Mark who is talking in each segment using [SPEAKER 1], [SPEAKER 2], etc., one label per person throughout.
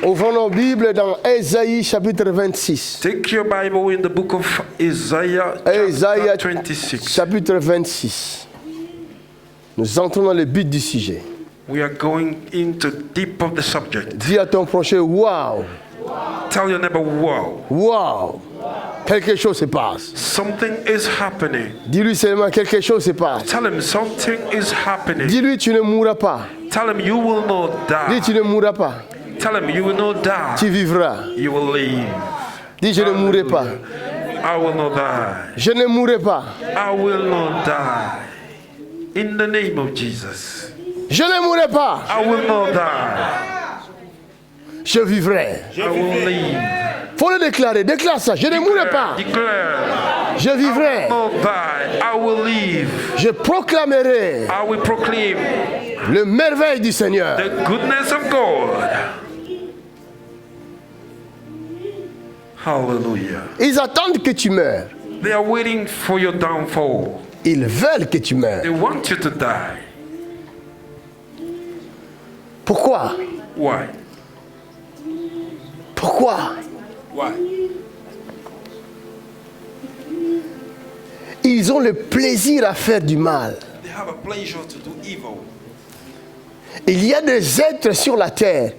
[SPEAKER 1] Ouvrons nos Bibles dans Ésaïe chapitre 26.
[SPEAKER 2] Take your Bible in the book of Isaiah,
[SPEAKER 1] Ésaïe
[SPEAKER 2] chapter 26.
[SPEAKER 1] chapitre 26. Nous entrons dans le but du sujet.
[SPEAKER 2] We are going into deep of the subject.
[SPEAKER 1] Dis à ton prochain, wow,
[SPEAKER 2] Tell your neighbor, wow,
[SPEAKER 1] wow, quelque chose se passe.
[SPEAKER 2] something is happening.
[SPEAKER 1] Dis-lui seulement, quelque chose se passe.
[SPEAKER 2] Tell him something is happening.
[SPEAKER 1] Dis-lui, tu ne mourras pas.
[SPEAKER 2] Tell him you will not
[SPEAKER 1] Dis, tu
[SPEAKER 2] die.
[SPEAKER 1] ne mourras pas.
[SPEAKER 2] Tell him you will not die.
[SPEAKER 1] Tu vivras.
[SPEAKER 2] You will live.
[SPEAKER 1] Dis, je ne mourrai pas.
[SPEAKER 2] I will not die.
[SPEAKER 1] Je ne mourrai pas.
[SPEAKER 2] I will not die. In the name of Jesus.
[SPEAKER 1] Je ne mourrai pas.
[SPEAKER 2] I will not die.
[SPEAKER 1] Je vivrai.
[SPEAKER 2] I will live.
[SPEAKER 1] Faut le déclarer. Déclare ça. Je ne mourrai pas.
[SPEAKER 2] Declare.
[SPEAKER 1] Je vivrai.
[SPEAKER 2] Not die. I will live.
[SPEAKER 1] Je proclamerai
[SPEAKER 2] I will proclaim
[SPEAKER 1] le merveille du Seigneur.
[SPEAKER 2] the goodness of God. Hallelujah.
[SPEAKER 1] Ils attendent que tu meurs.
[SPEAKER 2] They are waiting for your downfall.
[SPEAKER 1] Ils veulent que tu meurs.
[SPEAKER 2] They want you to die.
[SPEAKER 1] Pourquoi?
[SPEAKER 2] Why?
[SPEAKER 1] Pourquoi?
[SPEAKER 2] Why?
[SPEAKER 1] Ils ont le plaisir à faire du mal.
[SPEAKER 2] They have a pleasure to do evil.
[SPEAKER 1] Il y a des êtres sur la terre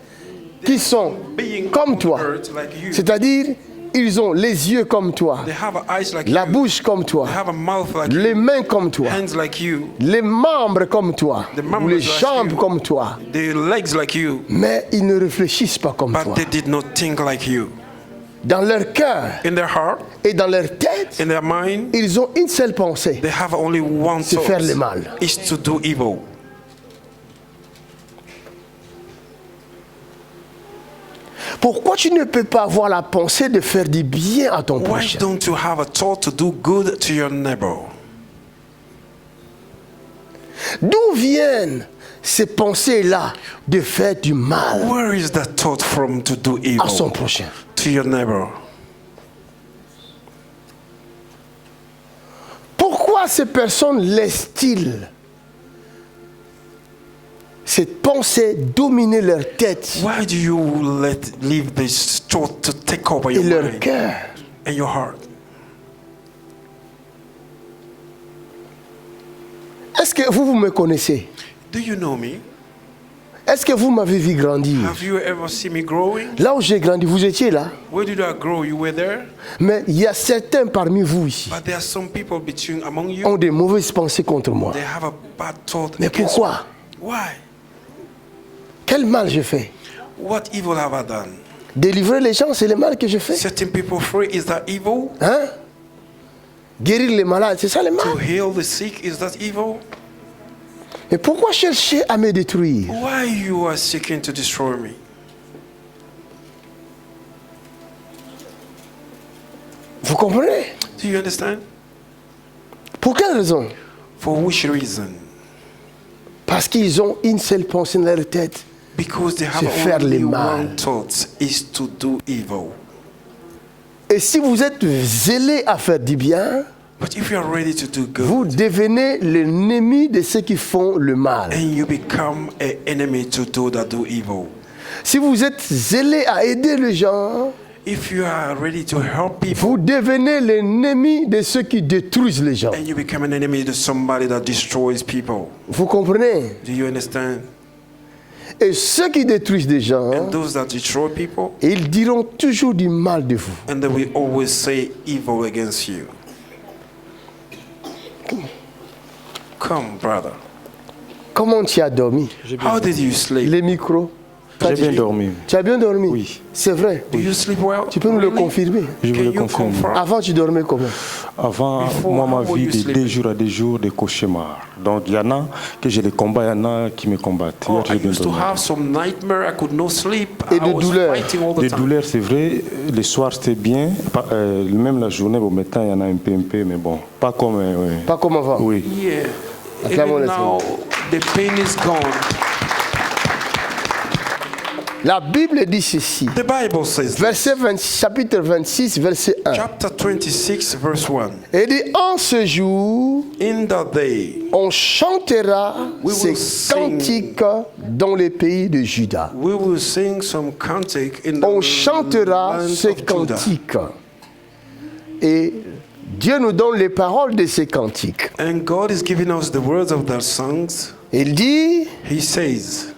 [SPEAKER 1] qui sont
[SPEAKER 2] Being
[SPEAKER 1] comme
[SPEAKER 2] on
[SPEAKER 1] toi.
[SPEAKER 2] earth like you.
[SPEAKER 1] C'est-à-dire, ils ont les yeux comme toi,
[SPEAKER 2] They have eyes like
[SPEAKER 1] la
[SPEAKER 2] you.
[SPEAKER 1] bouche comme toi,
[SPEAKER 2] They have a mouth like
[SPEAKER 1] les
[SPEAKER 2] you.
[SPEAKER 1] mains comme toi,
[SPEAKER 2] Hands like you.
[SPEAKER 1] les membres comme toi,
[SPEAKER 2] The
[SPEAKER 1] ou
[SPEAKER 2] members
[SPEAKER 1] les
[SPEAKER 2] like
[SPEAKER 1] jambes
[SPEAKER 2] you.
[SPEAKER 1] comme toi.
[SPEAKER 2] The legs like you.
[SPEAKER 1] Mais ils ne réfléchissent pas comme
[SPEAKER 2] But
[SPEAKER 1] toi.
[SPEAKER 2] they did not think like you.
[SPEAKER 1] Dans leur cœur
[SPEAKER 2] In their heart,
[SPEAKER 1] et dans leur tête,
[SPEAKER 2] in their mind,
[SPEAKER 1] ils ont une seule pensée.
[SPEAKER 2] they have only one
[SPEAKER 1] C'est
[SPEAKER 2] thought.
[SPEAKER 1] faire le mal.
[SPEAKER 2] Is to do evil.
[SPEAKER 1] Pourquoi tu ne peux pas avoir la pensée de faire du bien à ton
[SPEAKER 2] Why
[SPEAKER 1] prochain?
[SPEAKER 2] don't you have a thought to do good to your neighbor?
[SPEAKER 1] D'où viennent ces pensées-là de faire du mal
[SPEAKER 2] Where is that thought from to do
[SPEAKER 1] à son
[SPEAKER 2] evil
[SPEAKER 1] prochain?
[SPEAKER 2] to your neighbor?
[SPEAKER 1] Pourquoi ces personnes laissent-ils cette pensée dominer leur tête
[SPEAKER 2] Why do you leave this thought to take over
[SPEAKER 1] et
[SPEAKER 2] your
[SPEAKER 1] leur
[SPEAKER 2] mind
[SPEAKER 1] cœur?
[SPEAKER 2] and your heart?
[SPEAKER 1] Est-ce que vous me connaissez?
[SPEAKER 2] Do you know me?
[SPEAKER 1] Est-ce que vous m'avez vu grandir?
[SPEAKER 2] Have you ever seen me growing?
[SPEAKER 1] Là où j'ai grandi, vous étiez là.
[SPEAKER 2] Where did I grow? You were there?
[SPEAKER 1] Mais il y a certains parmi vous ici
[SPEAKER 2] But there are some people among
[SPEAKER 1] qui
[SPEAKER 2] you.
[SPEAKER 1] ont des mauvaises pensées contre moi.
[SPEAKER 2] They have a bad thought
[SPEAKER 1] Mais
[SPEAKER 2] against
[SPEAKER 1] pourquoi?
[SPEAKER 2] me. Why?
[SPEAKER 1] Quel mal je fais?
[SPEAKER 2] What evil have I done?
[SPEAKER 1] Délivrer les gens, c'est le mal que je fais.
[SPEAKER 2] Setting people free, is that evil?
[SPEAKER 1] Hein? Guérir les malades, c'est ça le
[SPEAKER 2] To
[SPEAKER 1] mal.
[SPEAKER 2] heal the sick, is that evil?
[SPEAKER 1] Mais pourquoi chercher à me détruire?
[SPEAKER 2] Why you are seeking to destroy me?
[SPEAKER 1] Vous comprenez?
[SPEAKER 2] Do you understand?
[SPEAKER 1] Pour quelle raison?
[SPEAKER 2] For which reason?
[SPEAKER 1] Parce qu'ils ont une seule pensée dans leur tête.
[SPEAKER 2] Because they have
[SPEAKER 1] C'est faire
[SPEAKER 2] only
[SPEAKER 1] le mal.
[SPEAKER 2] one thought, is to do evil.
[SPEAKER 1] Et si vous êtes zélé à faire du bien,
[SPEAKER 2] But if you are ready to do good,
[SPEAKER 1] vous devenez l'ennemi de ceux qui font le mal.
[SPEAKER 2] and you become an enemy to those that do evil.
[SPEAKER 1] Si vous êtes zélé à aider les gens,
[SPEAKER 2] If you are ready to help people,
[SPEAKER 1] vous devenez l'ennemi de ceux qui détruisent les gens.
[SPEAKER 2] and you become an enemy to somebody that destroys people.
[SPEAKER 1] Vous comprenez?
[SPEAKER 2] Do you understand?
[SPEAKER 1] Et ceux qui détruisent des gens,
[SPEAKER 2] And those that destroy people,
[SPEAKER 1] ils diront toujours du mal de vous.
[SPEAKER 2] and they will always say evil against you. Come, brother.
[SPEAKER 1] Comment tu as dormi?
[SPEAKER 2] How did you sleep?
[SPEAKER 1] Les micros?
[SPEAKER 3] J'ai bien dormi.
[SPEAKER 1] Tu as bien dormi?
[SPEAKER 3] Oui.
[SPEAKER 1] C'est vrai.
[SPEAKER 2] Do you sleep well?
[SPEAKER 1] Tu peux nous le
[SPEAKER 2] Really?
[SPEAKER 1] confirmer?
[SPEAKER 3] Je vous
[SPEAKER 2] Can
[SPEAKER 3] le
[SPEAKER 2] you
[SPEAKER 3] confirme.
[SPEAKER 2] confirm?
[SPEAKER 1] Avant, tu dormais comment?
[SPEAKER 3] Avant,
[SPEAKER 2] Before,
[SPEAKER 3] moi, ma
[SPEAKER 2] how were
[SPEAKER 3] vie
[SPEAKER 2] you
[SPEAKER 3] de
[SPEAKER 2] sleeping?
[SPEAKER 3] 2 jours à 2 jours de cauchemars. Donc, il y en a que je les combats, il y en a qui me combattent.
[SPEAKER 2] Oh,
[SPEAKER 3] Hier,
[SPEAKER 2] I
[SPEAKER 3] j'ai bien
[SPEAKER 2] used to
[SPEAKER 3] dormi.
[SPEAKER 2] have some nightmare. I could not sleep.
[SPEAKER 1] Et
[SPEAKER 2] I
[SPEAKER 1] de
[SPEAKER 2] was
[SPEAKER 1] douleur.
[SPEAKER 2] fighting all the
[SPEAKER 3] Des
[SPEAKER 2] time.
[SPEAKER 3] douleurs, c'est vrai. Le soir, c'était bien. Même la journée, au matin, il y en a un peu, mais bon. Pas comme.
[SPEAKER 1] Pas comme avant.
[SPEAKER 3] Oui.
[SPEAKER 2] Yeah.
[SPEAKER 1] Acclamons
[SPEAKER 2] Even
[SPEAKER 1] le
[SPEAKER 2] now, the pain is gone.
[SPEAKER 1] La Bible dit ceci.
[SPEAKER 2] The Bible says,
[SPEAKER 1] Chapitre 26, verset 1.
[SPEAKER 2] chapter 26, verse 1.
[SPEAKER 1] Il dit, en ce jour,
[SPEAKER 2] In that day,
[SPEAKER 1] on chantera
[SPEAKER 2] We
[SPEAKER 1] ces
[SPEAKER 2] will sing.
[SPEAKER 1] cantiques dans les pays de Juda.
[SPEAKER 2] we will sing some cantic in the
[SPEAKER 1] On chantera
[SPEAKER 2] land
[SPEAKER 1] ces
[SPEAKER 2] of Judah.
[SPEAKER 1] cantiques. Et Dieu nous donne les paroles de ces cantiques.
[SPEAKER 2] And God is giving us the words of their songs.
[SPEAKER 1] Il dit,
[SPEAKER 2] He says,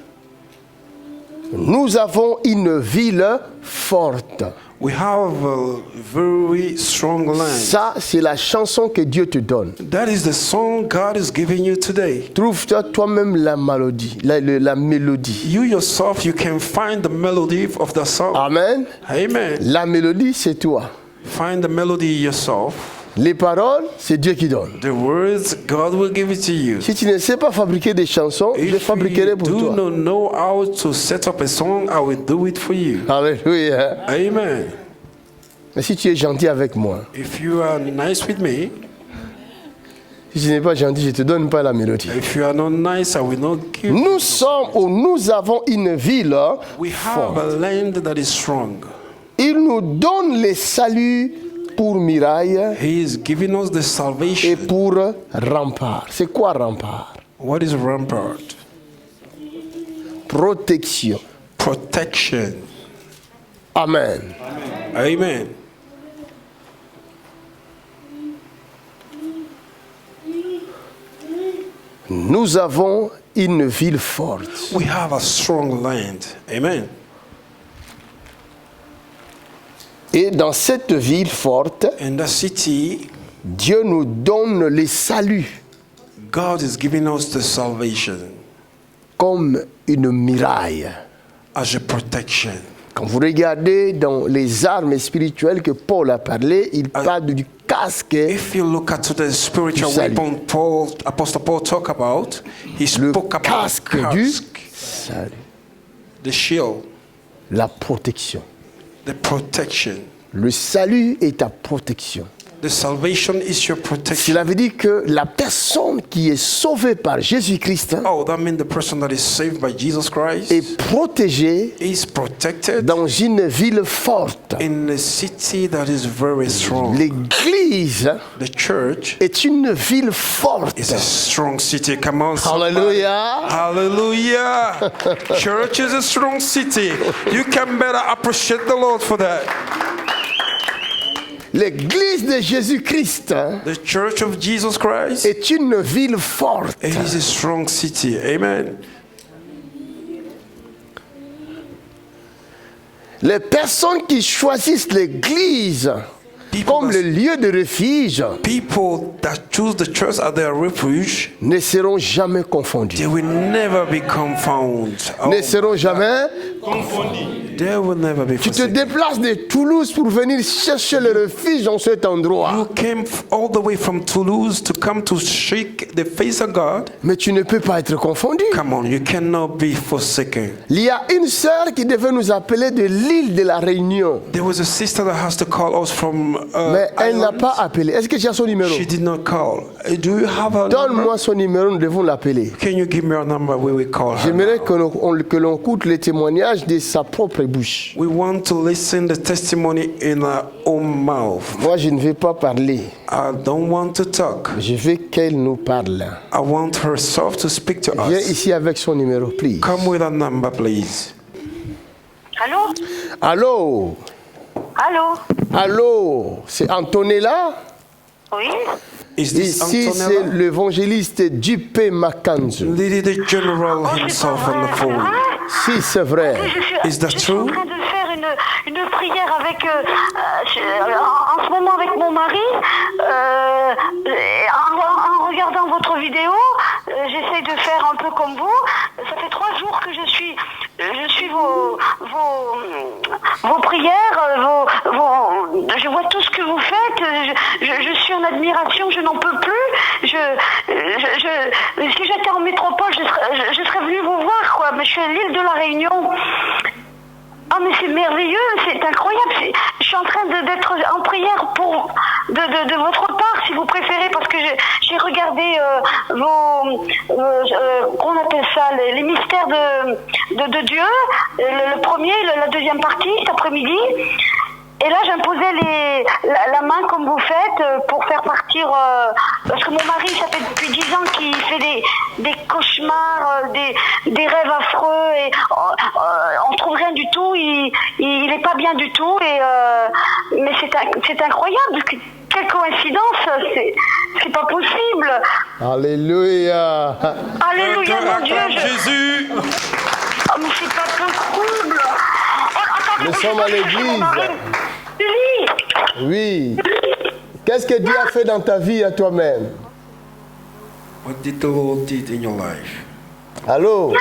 [SPEAKER 1] nous avons une ville forte.
[SPEAKER 2] we have a very strong land.
[SPEAKER 1] Ça, c'est la chanson que Dieu te donne.
[SPEAKER 2] That is the song God is giving you today.
[SPEAKER 1] Trouve-toi toi-même la mélodie. La mélodie.
[SPEAKER 2] You yourself, you can find the melody of the song.
[SPEAKER 1] Amen.
[SPEAKER 2] Amen.
[SPEAKER 1] La mélodie, c'est toi.
[SPEAKER 2] Find the melody yourself.
[SPEAKER 1] Les paroles, c'est Dieu qui donne.
[SPEAKER 2] The words, God will give it to you.
[SPEAKER 1] Si tu ne sais pas fabriquer des chansons, je
[SPEAKER 2] If
[SPEAKER 1] fabriquerai
[SPEAKER 2] you
[SPEAKER 1] pour
[SPEAKER 2] do
[SPEAKER 1] toi.
[SPEAKER 2] not know how to set up a song, I will do it for you.
[SPEAKER 1] Alléluia.
[SPEAKER 2] Amen.
[SPEAKER 1] Mais si tu es gentil avec moi,
[SPEAKER 2] If you are nice with me,
[SPEAKER 1] si tu n'es pas gentil, je ne te donne pas la mélodie.
[SPEAKER 2] if you are not nice, I will not give you.
[SPEAKER 1] Nous sommes ou nous avons une ville.
[SPEAKER 2] We have a land that is strong.
[SPEAKER 1] Il nous donne les saluts pour muraille
[SPEAKER 2] He is giving us the
[SPEAKER 1] et
[SPEAKER 2] salvation.
[SPEAKER 1] pour rempart. C'est quoi rempart?
[SPEAKER 2] What is rampart?
[SPEAKER 1] Protection.
[SPEAKER 2] Protection.
[SPEAKER 1] Amen.
[SPEAKER 2] Amen.
[SPEAKER 1] Nous avons une ville forte.
[SPEAKER 2] We have a strong land. Amen.
[SPEAKER 1] Et dans cette ville forte,
[SPEAKER 2] In the city,
[SPEAKER 1] Dieu nous donne les saluts
[SPEAKER 2] God is giving us the salvation
[SPEAKER 1] comme une muraille.
[SPEAKER 2] as a protection.
[SPEAKER 1] Quand vous regardez dans les armes spirituelles que Paul a parlé, il parle du casque,
[SPEAKER 2] If you look at the spiritual
[SPEAKER 1] Salut.
[SPEAKER 2] weapon Apostle Paul talked about, he
[SPEAKER 1] le
[SPEAKER 2] spoke about
[SPEAKER 1] casque du
[SPEAKER 2] casque,
[SPEAKER 1] salut,
[SPEAKER 2] the shield,
[SPEAKER 1] la protection.
[SPEAKER 2] the protection.
[SPEAKER 1] Le salut est ta protection.
[SPEAKER 2] The salvation is your protection.
[SPEAKER 1] Cela veut dire que la personne qui est sauvée par Jésus-Christ
[SPEAKER 2] Oh, that means the person that is saved by Jesus Christ
[SPEAKER 1] est protégée
[SPEAKER 2] is protected
[SPEAKER 1] dans une ville forte.
[SPEAKER 2] in a city that is very strong.
[SPEAKER 1] L'église
[SPEAKER 2] The church
[SPEAKER 1] est une ville forte.
[SPEAKER 2] is a strong city. Come on, somebody.
[SPEAKER 1] Alléluia.
[SPEAKER 2] Hallelujah. Church is a strong city. You can better appreciate the Lord for that.
[SPEAKER 1] L'église de Jésus-Christ
[SPEAKER 2] The church of Jesus Christ,
[SPEAKER 1] est une ville forte.
[SPEAKER 2] it is a strong city. Amen.
[SPEAKER 1] Les personnes qui choisissent l'église
[SPEAKER 2] People
[SPEAKER 1] comme le lieu de refuge
[SPEAKER 2] People that choose the church as their refuge,
[SPEAKER 1] ne seront jamais confondus.
[SPEAKER 2] they will never be confounded. Oh,
[SPEAKER 1] Ne seront jamais.
[SPEAKER 2] they will never be
[SPEAKER 1] Tu te
[SPEAKER 2] forsaken.
[SPEAKER 1] déplaces de Toulouse pour venir chercher le refuge dans cet endroit.
[SPEAKER 2] You came all the way from Toulouse to come to shake the face of God.
[SPEAKER 1] Mais tu ne peux pas être confondu.
[SPEAKER 2] Come on, you cannot be forsaken.
[SPEAKER 1] Il y a une sœur qui devait nous appeler de l'île de la Réunion.
[SPEAKER 2] There was a sister that has to call us from
[SPEAKER 1] Mais elle n'a
[SPEAKER 2] Ireland.
[SPEAKER 1] pas appelé. Est-ce que tu as son numéro?
[SPEAKER 2] She did not call. Do you have a number?
[SPEAKER 1] Donne-moi son numéro, nous devons l'appeler.
[SPEAKER 2] Can you give me a number? We will call her.
[SPEAKER 1] J'aimerais
[SPEAKER 2] now.
[SPEAKER 1] que l'on écoute les témoignages de sa propre bouche.
[SPEAKER 2] We want to listen the testimony in our own mouth.
[SPEAKER 1] Moi, je ne vais pas parler.
[SPEAKER 2] I don't want to talk.
[SPEAKER 1] Je veux qu'elle nous parle.
[SPEAKER 2] I want herself to speak to
[SPEAKER 1] Viens
[SPEAKER 2] us.
[SPEAKER 1] ici avec son numéro, please.
[SPEAKER 2] Come with a number, please.
[SPEAKER 4] Allô?
[SPEAKER 1] Allô?
[SPEAKER 4] Allô?
[SPEAKER 1] Allô? C'est Antonella?
[SPEAKER 4] Oui?
[SPEAKER 2] Is this
[SPEAKER 1] Ici, c'est
[SPEAKER 2] Antonella?
[SPEAKER 1] l'évangéliste Dupé Makanzu.
[SPEAKER 2] Lady the General
[SPEAKER 4] Oh, c'est pas
[SPEAKER 2] himself on
[SPEAKER 4] vrai,
[SPEAKER 2] the
[SPEAKER 4] c'est
[SPEAKER 2] phone.
[SPEAKER 4] vrai?
[SPEAKER 1] Si, c'est vrai.
[SPEAKER 4] Je
[SPEAKER 2] Is that
[SPEAKER 4] suis en
[SPEAKER 2] true?
[SPEAKER 4] train de faire une prière avec, en ce moment avec mon mari. En regardant votre vidéo, j'essaie de faire un peu comme vous. Ça fait 3 jours que je suis vos prières, je vois tout ce que vous faites. Je suis en admiration, je n'en peux plus. Si j'étais en métropole, je serais venue vous voir, quoi. Mais je suis à l'île de la Réunion. Ah, mais c'est merveilleux, c'est incroyable. Je suis en train d'être en prière de votre part, si vous préférez, parce que j'ai regardé on appelle ça les mystères de Dieu, le premier, la deuxième partie, cet après-midi. Et là, j'imposais la main comme vous faites pour faire partir... parce que mon mari, ça fait depuis 10 ans qu'il fait des cauchemars, des rêves affreux. Et on trouve rien du tout. Il est pas bien du tout. Mais c'est incroyable. Quelle coïncidence. C'est pas possible.
[SPEAKER 1] Alléluia.
[SPEAKER 4] Alléluia, mon Dieu.
[SPEAKER 2] Jésus.
[SPEAKER 4] Oh, mais c'est pas possible. Attendez,
[SPEAKER 1] Nous sommes à l'église. Oui. Qu'est-ce que Dieu a fait dans ta vie à toi-même?
[SPEAKER 2] What did the Lord did in your life?
[SPEAKER 1] Allô?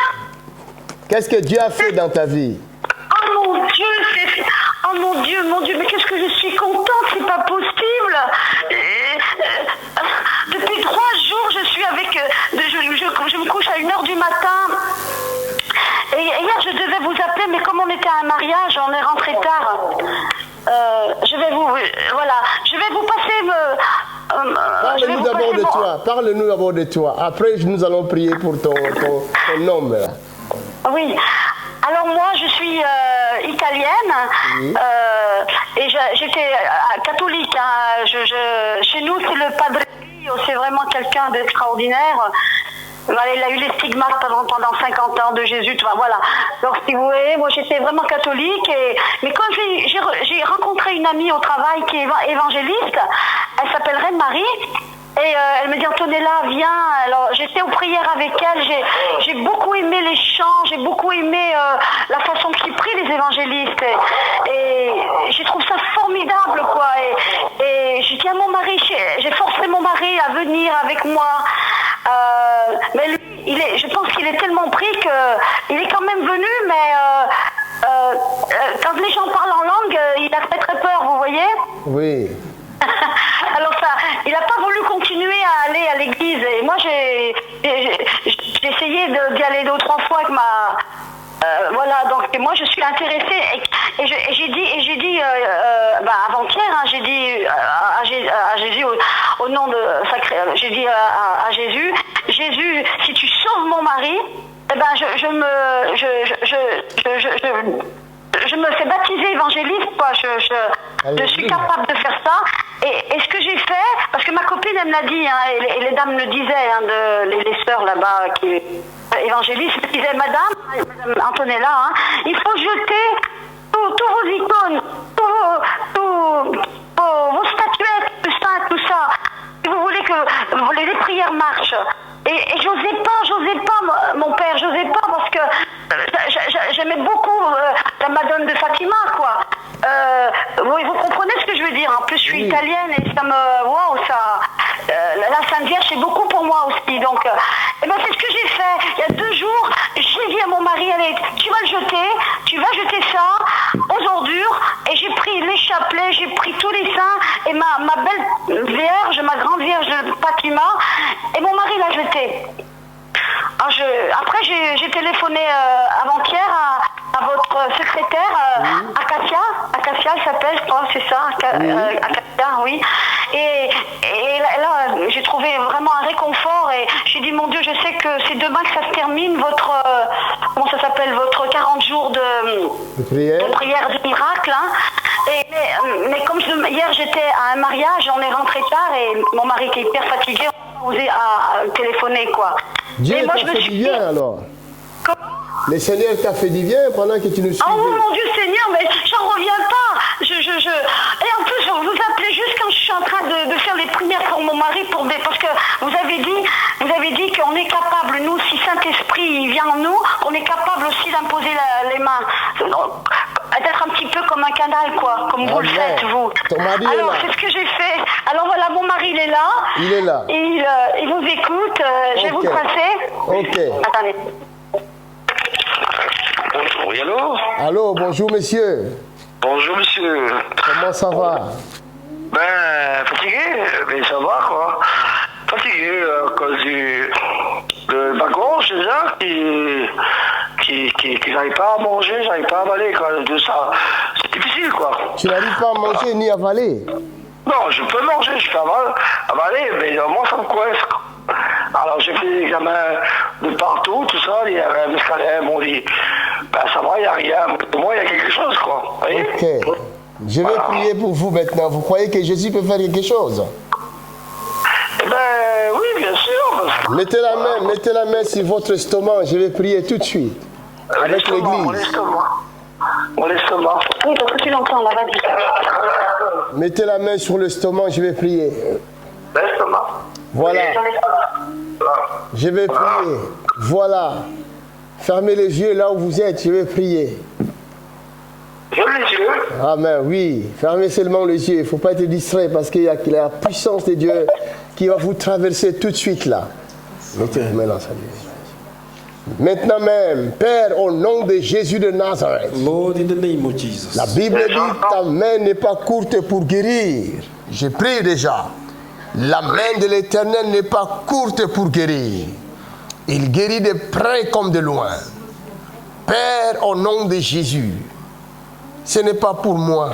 [SPEAKER 1] Qu'est-ce que Dieu a fait dans ta vie?
[SPEAKER 4] Oh mon Dieu, mais qu'est-ce que je suis contente, c'est pas possible. Depuis 3 jours, je suis avec... je me couche à 1h du matin. Et hier, je devais vous appeler, mais comme on était à un mariage, on est rentré tard. Je vais vous passer...
[SPEAKER 1] Parle-nous d'abord de toi. Parle-nous d'abord de toi. Après, nous allons prier pour ton homme. Là.
[SPEAKER 4] Oui. Alors moi, je suis italienne. Oui. Et j'étais catholique. Hein. Chez nous, c'est le Padre Pio. C'est vraiment quelqu'un d'extraordinaire. Il a eu les stigmates pendant 50 ans de Jésus, voilà. Donc si vous voyez, moi j'étais vraiment catholique, mais quand j'ai rencontré une amie au travail qui est évangéliste, elle s'appelle Reine-Marie, et elle me dit Antonella, viens. Alors j'étais aux prières avec elle, j'ai beaucoup aimé les chants, j'ai beaucoup aimé la façon qu'ils prient les évangélistes, et je trouve ça formidable, quoi. Et j'ai dit à mon mari, j'ai forcé mon mari à venir avec moi. Mais lui, je pense qu'il est tellement pris qu'il est quand même venu, mais quand les gens parlent en langue, il a très peur, vous voyez? Oui. Alors il n'a pas voulu continuer à aller à l'église. Et moi, j'ai essayé d'y aller 2 ou 3 fois avec ma... voilà, donc moi je suis intéressée et j'ai dit avant-hier, hein, j'ai dit à Jésus au nom de sacré, j'ai dit à Jésus, si tu sauves mon mari, eh ben je me fais baptiser évangéliste, quoi. Je suis capable de faire ça. Et ce que j'ai fait, parce que ma copine elle me l'a dit, hein, et les dames le disaient, hein, les sœurs là-bas qui évangélistes, elles disaient Madame Antonella, hein, il faut jeter tous vos icônes, vos statuettes, tout ça. Si vous voulez que les prières marchent. Et j'osais pas, mon père, j'osais pas parce que j'aimais beaucoup la Madone de Fatima, quoi. Vous comprenez ce que je veux dire? En plus, je suis italienne et ça me... Waouh, ça... la Sainte Vierge, c'est beaucoup pour moi aussi. Donc, c'est ce que j'ai fait. Il y a 2 jours, j'ai dit à mon mari, allez, tu vas jeter ça aux ordures. Et j'ai pris les chapelets, j'ai pris tous les saints et ma belle Vierge, ma grande Vierge de Fatima. Et mon mari l'a jeté. Après, j'ai téléphoné avant-hier à votre secrétaire, Acacia, elle s'appelle, je crois, c'est ça, Acacia, oui. Et là, j'ai trouvé vraiment un réconfort et j'ai dit, mon Dieu, je sais que c'est demain que ça se termine, votre 40 jours de prière de miracle. Hein. Mais comme hier, j'étais à un mariage, on est rentré tard et mon mari qui est hyper fatigué, on a osé à téléphoner, quoi.
[SPEAKER 1] Dieu t'a fait du bien, alors. Le Seigneur t'a fait du bien pendant que tu nous suivais.
[SPEAKER 4] Oh mon Dieu Seigneur, mais j'en reviens pas. Et en plus, vous appelez juste quand je suis en train de faire les prières pour mon mari, parce que vous avez dit qu'on est capable, nous, si Saint-Esprit vient en nous, on est capable aussi d'imposer les mains. D'être un petit peu comme un canal, quoi, comme vous le faites, vous. Alors, c'est ce que j'ai fait. Alors voilà, mon mari, il est là.
[SPEAKER 1] Il est là.
[SPEAKER 4] Il vous écoute. Je vais vous le passer.
[SPEAKER 1] Ok.
[SPEAKER 4] Attendez.
[SPEAKER 5] Oui, allô?
[SPEAKER 1] Allô, bonjour, monsieur.
[SPEAKER 5] Bonjour, monsieur.
[SPEAKER 1] Comment ça va?
[SPEAKER 5] Ben, fatigué, mais ça va, quoi. Fatigué à cause de ma gorge, déjà, qui n'arrive pas à manger, j'arrive pas à avaler, quoi. De ça. C'était difficile, quoi.
[SPEAKER 1] Tu n'arrives pas à manger ni à avaler.
[SPEAKER 5] Non, je peux manger, je peux avaler, mais moi, ça me coince. Alors, j'ai fait des examens de partout, tout ça, il y a un escalier, m'ont dit, ben ça va, il n'y a rien. Pour moi, il y a quelque chose, quoi. Vous voyez?
[SPEAKER 1] Ok. Je vais prier pour vous maintenant. Vous croyez que Jésus peut faire quelque chose?
[SPEAKER 5] Eh ben, oui, bien sûr. Parce que...
[SPEAKER 1] Mettez la main sur votre estomac. Je vais prier tout de suite. Avec
[SPEAKER 5] Mon
[SPEAKER 1] l'église.
[SPEAKER 5] estomac. Mon estomac.
[SPEAKER 4] Oui, parce que tu l'entends là, vas-y.
[SPEAKER 1] Mettez la main sur l'estomac. Je vais prier.
[SPEAKER 5] L'estomac.
[SPEAKER 1] Voilà. Je vais prier. Voilà. Fermez les yeux là où vous êtes. Je vais prier.
[SPEAKER 5] J'ouvre les yeux.
[SPEAKER 1] Amen, oui. Fermez seulement les yeux. Il ne faut pas être distrait parce qu'il y a la puissance de Dieu qui va vous traverser tout de suite là. Mettez vos mains dans sa vie. Maintenant même, Père, au nom de Jésus de Nazareth,
[SPEAKER 2] Lord, in the name of Jesus.
[SPEAKER 1] la Bible dit ta main n'est pas courte pour guérir. Je prie déjà. La main de l'Éternel n'est pas courte pour guérir. Il guérit de près comme de loin. Père, au nom de Jésus, ce n'est pas pour moi,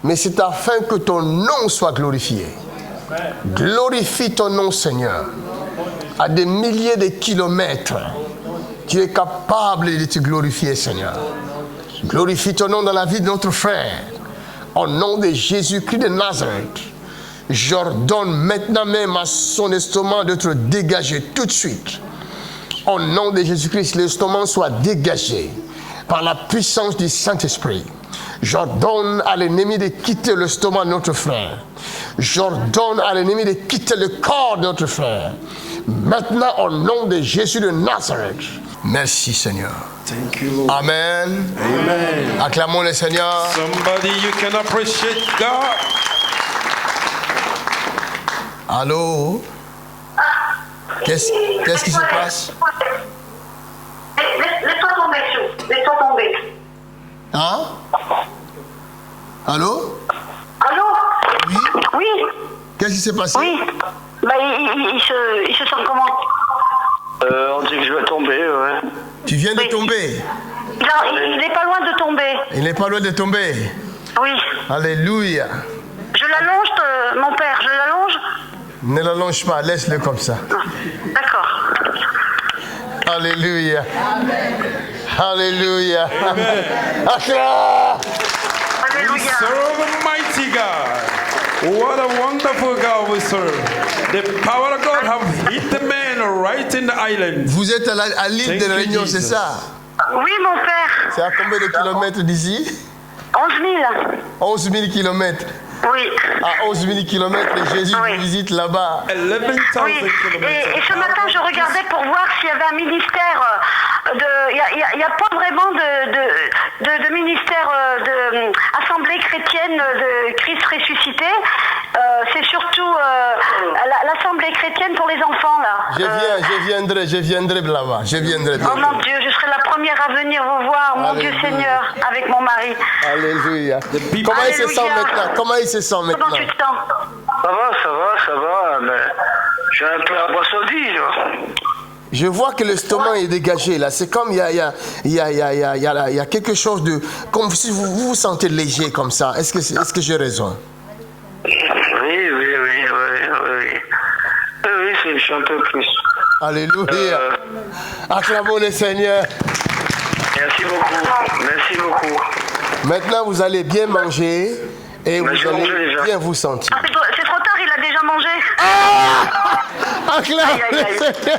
[SPEAKER 1] mais c'est afin que ton nom soit glorifié. Glorifie ton nom, Seigneur. À des milliers de kilomètres, tu es capable de te glorifier, Seigneur. Glorifie ton nom dans la vie de notre frère. Au nom de Jésus-Christ de Nazareth, j'ordonne maintenant même à son estomac d'être dégagé tout de suite. Au nom de Jésus-Christ, l'estomac soit dégagé par la puissance du Saint-Esprit. J'ordonne à l'ennemi de quitter l'estomac de notre frère. J'ordonne à l'ennemi de quitter le corps de notre frère. Maintenant, au nom de Jésus de Nazareth. Merci, Seigneur.
[SPEAKER 2] Thank you, Lord.
[SPEAKER 1] Amen.
[SPEAKER 2] Amen.
[SPEAKER 1] Acclamons le Seigneur.
[SPEAKER 2] Somebody, you can appreciate God.
[SPEAKER 1] Allô? Qu'est-ce qui se passe?
[SPEAKER 4] Laisse-toi tomber, Chou. Laisse-toi tomber.
[SPEAKER 1] Hein? Allô?
[SPEAKER 4] Allô?
[SPEAKER 1] Oui?
[SPEAKER 4] Oui.
[SPEAKER 1] Qu'est-ce qui s'est passé?
[SPEAKER 4] Oui. Bah, il se sent comment?
[SPEAKER 5] On dit que je vais tomber, ouais.
[SPEAKER 1] Tu viens de
[SPEAKER 4] Oui.
[SPEAKER 1] tomber.
[SPEAKER 4] Il n'est pas loin de tomber.
[SPEAKER 1] Il n'est pas loin de tomber.
[SPEAKER 4] Oui.
[SPEAKER 1] Alléluia.
[SPEAKER 4] Je l'allonge, mon père, je l'allonge.
[SPEAKER 1] Ne l'allonge pas, laisse-le comme ça.
[SPEAKER 4] D'accord.
[SPEAKER 1] Alléluia. Alléluia. Acclame.
[SPEAKER 2] We
[SPEAKER 4] Alléluia.
[SPEAKER 2] serve a mighty God. What a wonderful God we serve. The power of God have hit the man right in the island.
[SPEAKER 1] Vous êtes à l'île
[SPEAKER 2] Thank
[SPEAKER 1] de
[SPEAKER 2] you,
[SPEAKER 1] Réunion, c'est
[SPEAKER 2] Jesus.
[SPEAKER 1] ça?
[SPEAKER 4] Oui, mon père.
[SPEAKER 1] C'est à combien de kilomètres d'ici?
[SPEAKER 4] 11 000.
[SPEAKER 1] 11 000 kilomètres.
[SPEAKER 4] Oui.
[SPEAKER 1] À 11 000 kilomètres, Jésus
[SPEAKER 4] Oui.
[SPEAKER 1] vous visite là-bas.
[SPEAKER 2] 11,000
[SPEAKER 4] Oui,
[SPEAKER 2] kilometers.
[SPEAKER 4] et ce matin, je regardais pour voir s'il y avait un ministère il n'y a pas vraiment de ministère assemblée chrétienne de Christ ressuscité. C'est surtout l'assemblée chrétienne pour les enfants, là.
[SPEAKER 1] Je viendrai là-bas. Je viendrai.
[SPEAKER 4] Oh mon Dieu, je serai la première à venir vous voir, mon
[SPEAKER 1] Alléluia.
[SPEAKER 4] Dieu Seigneur, avec mon mari.
[SPEAKER 1] Alléluia. Comment il se sent
[SPEAKER 4] Alléluia.
[SPEAKER 1] maintenant? Comment il se sent maintenant?
[SPEAKER 4] Comment tu te sens?
[SPEAKER 5] Ça va, mais j'ai un peu abasourdi, là.
[SPEAKER 1] Je vois que l'estomac est dégagé là. C'est comme il y a quelque chose de... Comme si vous vous sentez léger comme ça. Est-ce que j'ai raison?
[SPEAKER 5] Oui, je suis un peu plus.
[SPEAKER 1] Alléluia. Acclamons le Seigneur.
[SPEAKER 5] Merci beaucoup.
[SPEAKER 1] Maintenant, vous allez bien manger et
[SPEAKER 5] Mais
[SPEAKER 1] vous
[SPEAKER 5] j'ai mangé
[SPEAKER 1] allez
[SPEAKER 5] déjà.
[SPEAKER 1] bien vous sentir.
[SPEAKER 4] Ah, c'est trop tard, il a déjà mangé.
[SPEAKER 1] Acclamons
[SPEAKER 4] Aïe, aïe,
[SPEAKER 1] le
[SPEAKER 4] aïe.
[SPEAKER 1] Seigneur.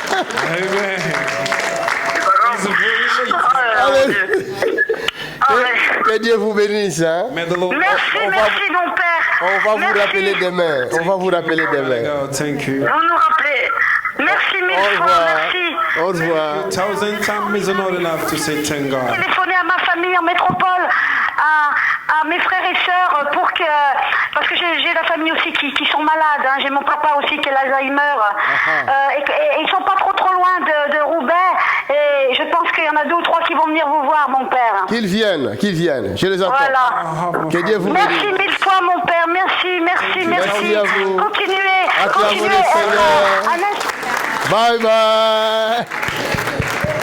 [SPEAKER 2] Amen.
[SPEAKER 1] Que Dieu vous bénisse. Hein?
[SPEAKER 2] May the Lord
[SPEAKER 4] Merci, merci mon père.
[SPEAKER 1] On va vous
[SPEAKER 4] Merci.
[SPEAKER 1] rappeler demain. On va vous rappeler demain.
[SPEAKER 2] God, thank you.
[SPEAKER 4] Vous nous rappelez. Merci mille
[SPEAKER 1] Au
[SPEAKER 4] fois,
[SPEAKER 1] revoir.
[SPEAKER 4] merci.
[SPEAKER 1] Au revoir.
[SPEAKER 2] 1,000 times is not enough to say thank God.
[SPEAKER 4] Téléphoner à ma famille en métropole, à mes frères et sœurs, parce que j'ai la famille aussi qui sont malades. Hein. J'ai mon papa aussi qui est l'Alzheimer. Et ils sont pas trop loin de Roubaix. Et je pense qu'il y en a 2 ou 3 qui vont venir vous voir, mon père.
[SPEAKER 1] Qu'ils viennent. Je les attends.
[SPEAKER 4] Voilà.
[SPEAKER 1] Que Dieu vous
[SPEAKER 4] Merci
[SPEAKER 1] bénisse.
[SPEAKER 4] mille fois, mon père. Merci.
[SPEAKER 1] Merci à vous.
[SPEAKER 4] Continuez.
[SPEAKER 1] Acclamons le Seigneur. Bye bye.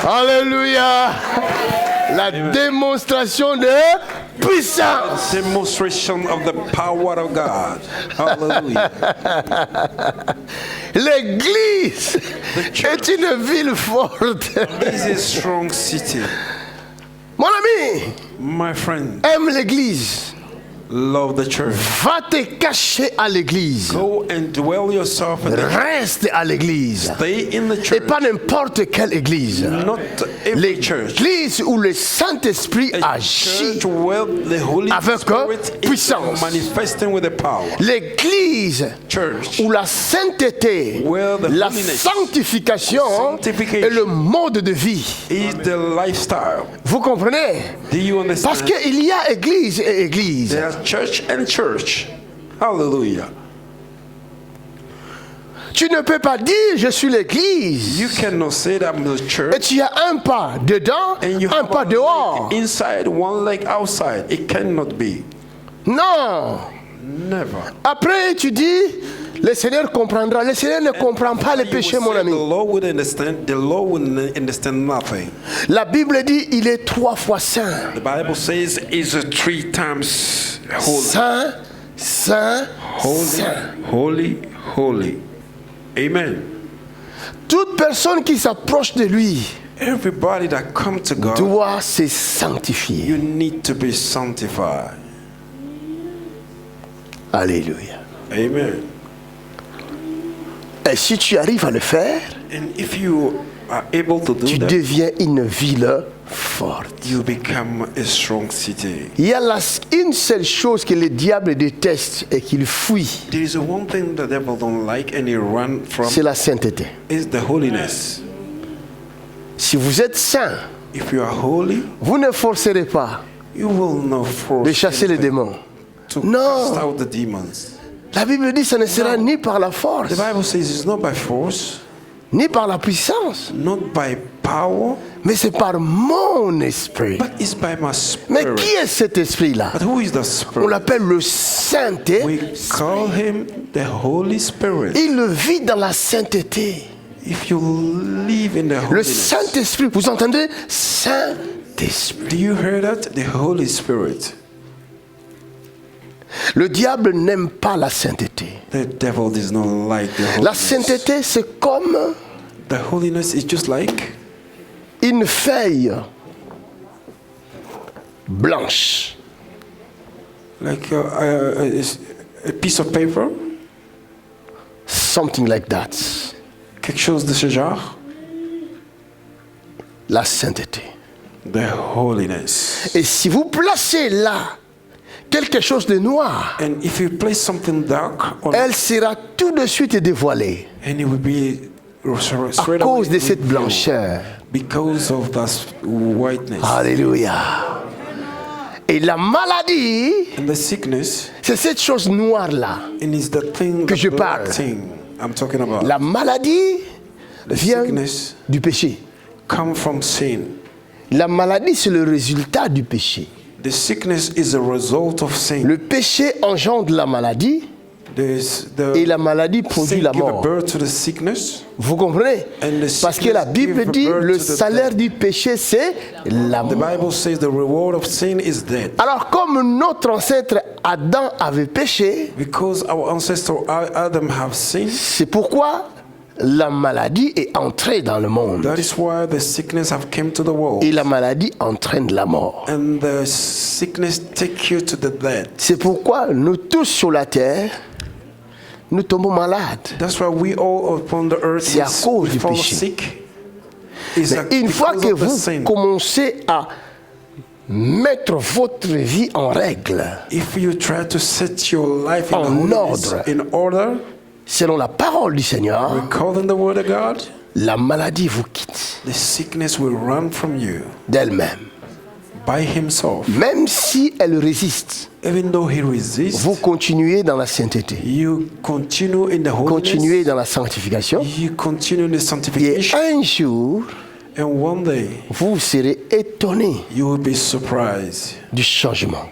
[SPEAKER 1] Alléluia. La démonstration de puissance.
[SPEAKER 2] Demonstration of the power of God. Hallelujah.
[SPEAKER 1] L'église est une ville forte.
[SPEAKER 2] This is a strong city.
[SPEAKER 1] Mon ami,
[SPEAKER 2] My friend,
[SPEAKER 1] aime l'église.
[SPEAKER 2] love the church.
[SPEAKER 1] Va te cacher à l'église.
[SPEAKER 2] Go and dwell yourself in the church.
[SPEAKER 1] Reste à l'église.
[SPEAKER 2] Stay in the
[SPEAKER 1] Et
[SPEAKER 2] church.
[SPEAKER 1] pas n'importe quelle église.
[SPEAKER 2] Not every church.
[SPEAKER 1] L'église où le Saint-Esprit
[SPEAKER 2] A
[SPEAKER 1] agit.
[SPEAKER 2] church where the Holy
[SPEAKER 1] Avec
[SPEAKER 2] Spirit is
[SPEAKER 1] puissance.
[SPEAKER 2] manifesting with the power.
[SPEAKER 1] L'église
[SPEAKER 2] Church
[SPEAKER 1] où la sainteté,
[SPEAKER 2] Where the
[SPEAKER 1] la
[SPEAKER 2] holiness,
[SPEAKER 1] sanctification
[SPEAKER 2] sanctification
[SPEAKER 1] est le mode de vie.
[SPEAKER 2] is the lifestyle.
[SPEAKER 1] Vous comprenez?
[SPEAKER 2] Do you understand?
[SPEAKER 1] Parce qu'il y a église et église.
[SPEAKER 2] There's church and church. Hallelujah.
[SPEAKER 1] Tu ne peux pas dire je suis l'église
[SPEAKER 2] You cannot say that I'm the
[SPEAKER 1] et
[SPEAKER 2] church
[SPEAKER 1] tu as un pas dedans,
[SPEAKER 2] and you
[SPEAKER 1] un
[SPEAKER 2] have
[SPEAKER 1] pas
[SPEAKER 2] one
[SPEAKER 1] dehors.
[SPEAKER 2] leg inside, one leg outside. It cannot be.
[SPEAKER 1] Non.
[SPEAKER 2] Never.
[SPEAKER 1] Après tu dis le Seigneur comprendra. Le Seigneur ne comprend pas les
[SPEAKER 2] You
[SPEAKER 1] péchés,
[SPEAKER 2] will
[SPEAKER 1] mon
[SPEAKER 2] say
[SPEAKER 1] ami.
[SPEAKER 2] the Lord will understand. The Lord will understand nothing.
[SPEAKER 1] La Bible dit il est 3 fois saint.
[SPEAKER 2] The Bible says is 3 times holy.
[SPEAKER 1] Saint, saint,
[SPEAKER 2] Holy,
[SPEAKER 1] saint.
[SPEAKER 2] holy, holy. Amen.
[SPEAKER 1] Toute personne qui s'approche de lui
[SPEAKER 2] Everybody that come to God,
[SPEAKER 1] doit se sanctifier.
[SPEAKER 2] you need to be sanctified.
[SPEAKER 1] Alléluia.
[SPEAKER 2] Amen.
[SPEAKER 1] Et si tu arrives à le faire,
[SPEAKER 2] And if you are able to do
[SPEAKER 1] tu
[SPEAKER 2] that,
[SPEAKER 1] deviens une ville forte.
[SPEAKER 2] you become a strong city.
[SPEAKER 1] Il y a une seule chose que le diable déteste et qu'il fuit,
[SPEAKER 2] There is one thing the devil don't like and he run from
[SPEAKER 1] c'est la sainteté.
[SPEAKER 2] is the holiness.
[SPEAKER 1] Si vous êtes saint,
[SPEAKER 2] If you are holy,
[SPEAKER 1] vous ne forcerez pas
[SPEAKER 2] you will not force
[SPEAKER 1] de chasser les
[SPEAKER 2] anything
[SPEAKER 1] démons.
[SPEAKER 2] to
[SPEAKER 1] No.
[SPEAKER 2] cast out the demons.
[SPEAKER 1] La Bible dit que ce ne sera ni par la force,
[SPEAKER 2] The Bible says it's not by force,
[SPEAKER 1] ni par la puissance,
[SPEAKER 2] not by power,
[SPEAKER 1] mais c'est par mon esprit.
[SPEAKER 2] but it's by my
[SPEAKER 1] Mais
[SPEAKER 2] spirit.
[SPEAKER 1] qui est cet esprit-là?
[SPEAKER 2] But who is the
[SPEAKER 1] On
[SPEAKER 2] spirit?
[SPEAKER 1] l'appelle le Saint-Esprit.
[SPEAKER 2] We call him the Holy Spirit.
[SPEAKER 1] Il vit dans la sainteté.
[SPEAKER 2] If you live in the
[SPEAKER 1] Le
[SPEAKER 2] holiness,
[SPEAKER 1] Saint-Esprit, vous entendez? Saint-Esprit.
[SPEAKER 2] do you hear that? The Holy Spirit.
[SPEAKER 1] Le diable n'aime pas la sainteté.
[SPEAKER 2] The devil does not like the
[SPEAKER 1] La
[SPEAKER 2] holiness.
[SPEAKER 1] sainteté, c'est comme
[SPEAKER 2] The holiness is just like
[SPEAKER 1] une feuille blanche.
[SPEAKER 2] a piece of paper,
[SPEAKER 1] Something like that.
[SPEAKER 2] quelque chose de ce genre.
[SPEAKER 1] La sainteté.
[SPEAKER 2] The holiness.
[SPEAKER 1] Et si vous placez là quelque chose de noir,
[SPEAKER 2] And if you place something dark on
[SPEAKER 1] elle sera tout de suite dévoilée
[SPEAKER 2] and it will be
[SPEAKER 1] à
[SPEAKER 2] straight
[SPEAKER 1] cause
[SPEAKER 2] away
[SPEAKER 1] de cette
[SPEAKER 2] revealed
[SPEAKER 1] blancheur.
[SPEAKER 2] because of that whiteness.
[SPEAKER 1] Alléluia. Et la maladie,
[SPEAKER 2] And the sickness,
[SPEAKER 1] c'est cette chose noire-là.
[SPEAKER 2] and it's the thing,
[SPEAKER 1] Que
[SPEAKER 2] the
[SPEAKER 1] je
[SPEAKER 2] black
[SPEAKER 1] parle.
[SPEAKER 2] thing I'm talking about.
[SPEAKER 1] La maladie
[SPEAKER 2] The
[SPEAKER 1] vient
[SPEAKER 2] sickness
[SPEAKER 1] du péché.
[SPEAKER 2] come from sin.
[SPEAKER 1] La maladie, c'est le résultat du péché.
[SPEAKER 2] The sickness is a result of sin.
[SPEAKER 1] Le péché engendre la maladie
[SPEAKER 2] There's
[SPEAKER 1] et
[SPEAKER 2] the
[SPEAKER 1] la maladie produit
[SPEAKER 2] sin
[SPEAKER 1] la
[SPEAKER 2] give a
[SPEAKER 1] mort.
[SPEAKER 2] birth to the sickness.
[SPEAKER 1] Vous comprenez?
[SPEAKER 2] And the
[SPEAKER 1] Parce que la
[SPEAKER 2] sickness
[SPEAKER 1] Bible
[SPEAKER 2] give
[SPEAKER 1] dit
[SPEAKER 2] birth
[SPEAKER 1] le
[SPEAKER 2] to the
[SPEAKER 1] salaire
[SPEAKER 2] death.
[SPEAKER 1] du péché, c'est la
[SPEAKER 2] The
[SPEAKER 1] mort.
[SPEAKER 2] Bible says the reward of sin is death.
[SPEAKER 1] Alors comme notre ancêtre Adam avait péché,
[SPEAKER 2] Because our ancestor Adam have sinned,
[SPEAKER 1] c'est pourquoi la maladie est entrée dans le monde.
[SPEAKER 2] that is why the sickness have come to the world.
[SPEAKER 1] Et la maladie entraîne la mort.
[SPEAKER 2] And the sickness take you to the death.
[SPEAKER 1] C'est pourquoi nous tous sur la terre, nous tombons malades.
[SPEAKER 2] That's why we all upon the earth
[SPEAKER 1] C'est à cause
[SPEAKER 2] we
[SPEAKER 1] du
[SPEAKER 2] fall
[SPEAKER 1] péché.
[SPEAKER 2] sick. It's
[SPEAKER 1] Mais une fois
[SPEAKER 2] because
[SPEAKER 1] que
[SPEAKER 2] of the
[SPEAKER 1] vous
[SPEAKER 2] sin.
[SPEAKER 1] commencez à mettre votre vie en règle,
[SPEAKER 2] If you try to set your life in,
[SPEAKER 1] En
[SPEAKER 2] holiness,
[SPEAKER 1] ordre.
[SPEAKER 2] in order,
[SPEAKER 1] selon la parole du Seigneur,
[SPEAKER 2] recalling the word of God,
[SPEAKER 1] la maladie vous quitte
[SPEAKER 2] the sickness will run from you
[SPEAKER 1] d'elle-même.
[SPEAKER 2] by himself.
[SPEAKER 1] Même si elle résiste,
[SPEAKER 2] Even though he resists,
[SPEAKER 1] vous continuez dans la sainteté,
[SPEAKER 2] you continue in the
[SPEAKER 1] continuez
[SPEAKER 2] holiness,
[SPEAKER 1] dans la sanctification,
[SPEAKER 2] you continue in the
[SPEAKER 1] et
[SPEAKER 2] sanctification,
[SPEAKER 1] un jour,
[SPEAKER 2] and one day
[SPEAKER 1] vous serez étonné
[SPEAKER 2] you will be surprised
[SPEAKER 1] du changement.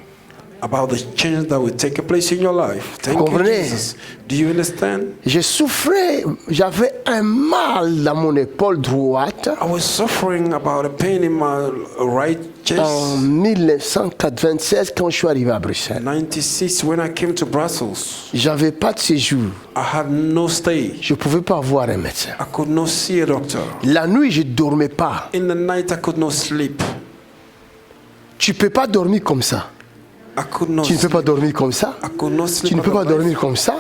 [SPEAKER 2] about the change that will take place in your life. Thank you,
[SPEAKER 1] comprenez?
[SPEAKER 2] Jesus. Do you understand?
[SPEAKER 1] Je souffrais, j'avais un mal dans mon épaule droite
[SPEAKER 2] I was suffering about a pain in my right chest.
[SPEAKER 1] en 1996 quand je suis arrivé à Bruxelles.
[SPEAKER 2] 96 when I came to Brussels.
[SPEAKER 1] J'avais pas de séjour.
[SPEAKER 2] I had no stay.
[SPEAKER 1] Je pouvais pas voir un médecin.
[SPEAKER 2] I could not see a doctor.
[SPEAKER 1] La nuit, je dormais pas.
[SPEAKER 2] In the night I could not sleep.
[SPEAKER 1] Tu peux pas dormir comme ça.
[SPEAKER 2] I could not
[SPEAKER 1] Tu ne peux
[SPEAKER 2] sleep.
[SPEAKER 1] pas dormir comme ça.
[SPEAKER 2] I could not sleep.
[SPEAKER 1] Tu ne peux pas
[SPEAKER 2] otherwise.
[SPEAKER 1] dormir comme ça.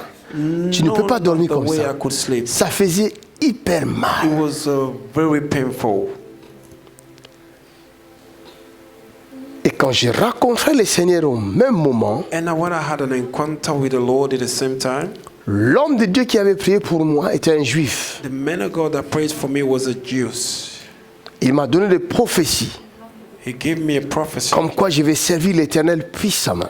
[SPEAKER 1] Tu ne peux pas dormir
[SPEAKER 2] The
[SPEAKER 1] comme
[SPEAKER 2] way
[SPEAKER 1] ça.
[SPEAKER 2] I could sleep.
[SPEAKER 1] Ça faisait hyper
[SPEAKER 2] It
[SPEAKER 1] mal.
[SPEAKER 2] was very painful.
[SPEAKER 1] Et quand j'ai rencontré le Seigneur au même moment,
[SPEAKER 2] And when I had an encounter with the Lord at the same time,
[SPEAKER 1] l'homme de Dieu qui avait prié pour moi était un juif.
[SPEAKER 2] the man of God that prayed for me was a Jew.
[SPEAKER 1] Il m'a donné des prophéties,
[SPEAKER 2] He gave me a prophecy.
[SPEAKER 1] comme quoi je vais servir l'Éternel puissamment.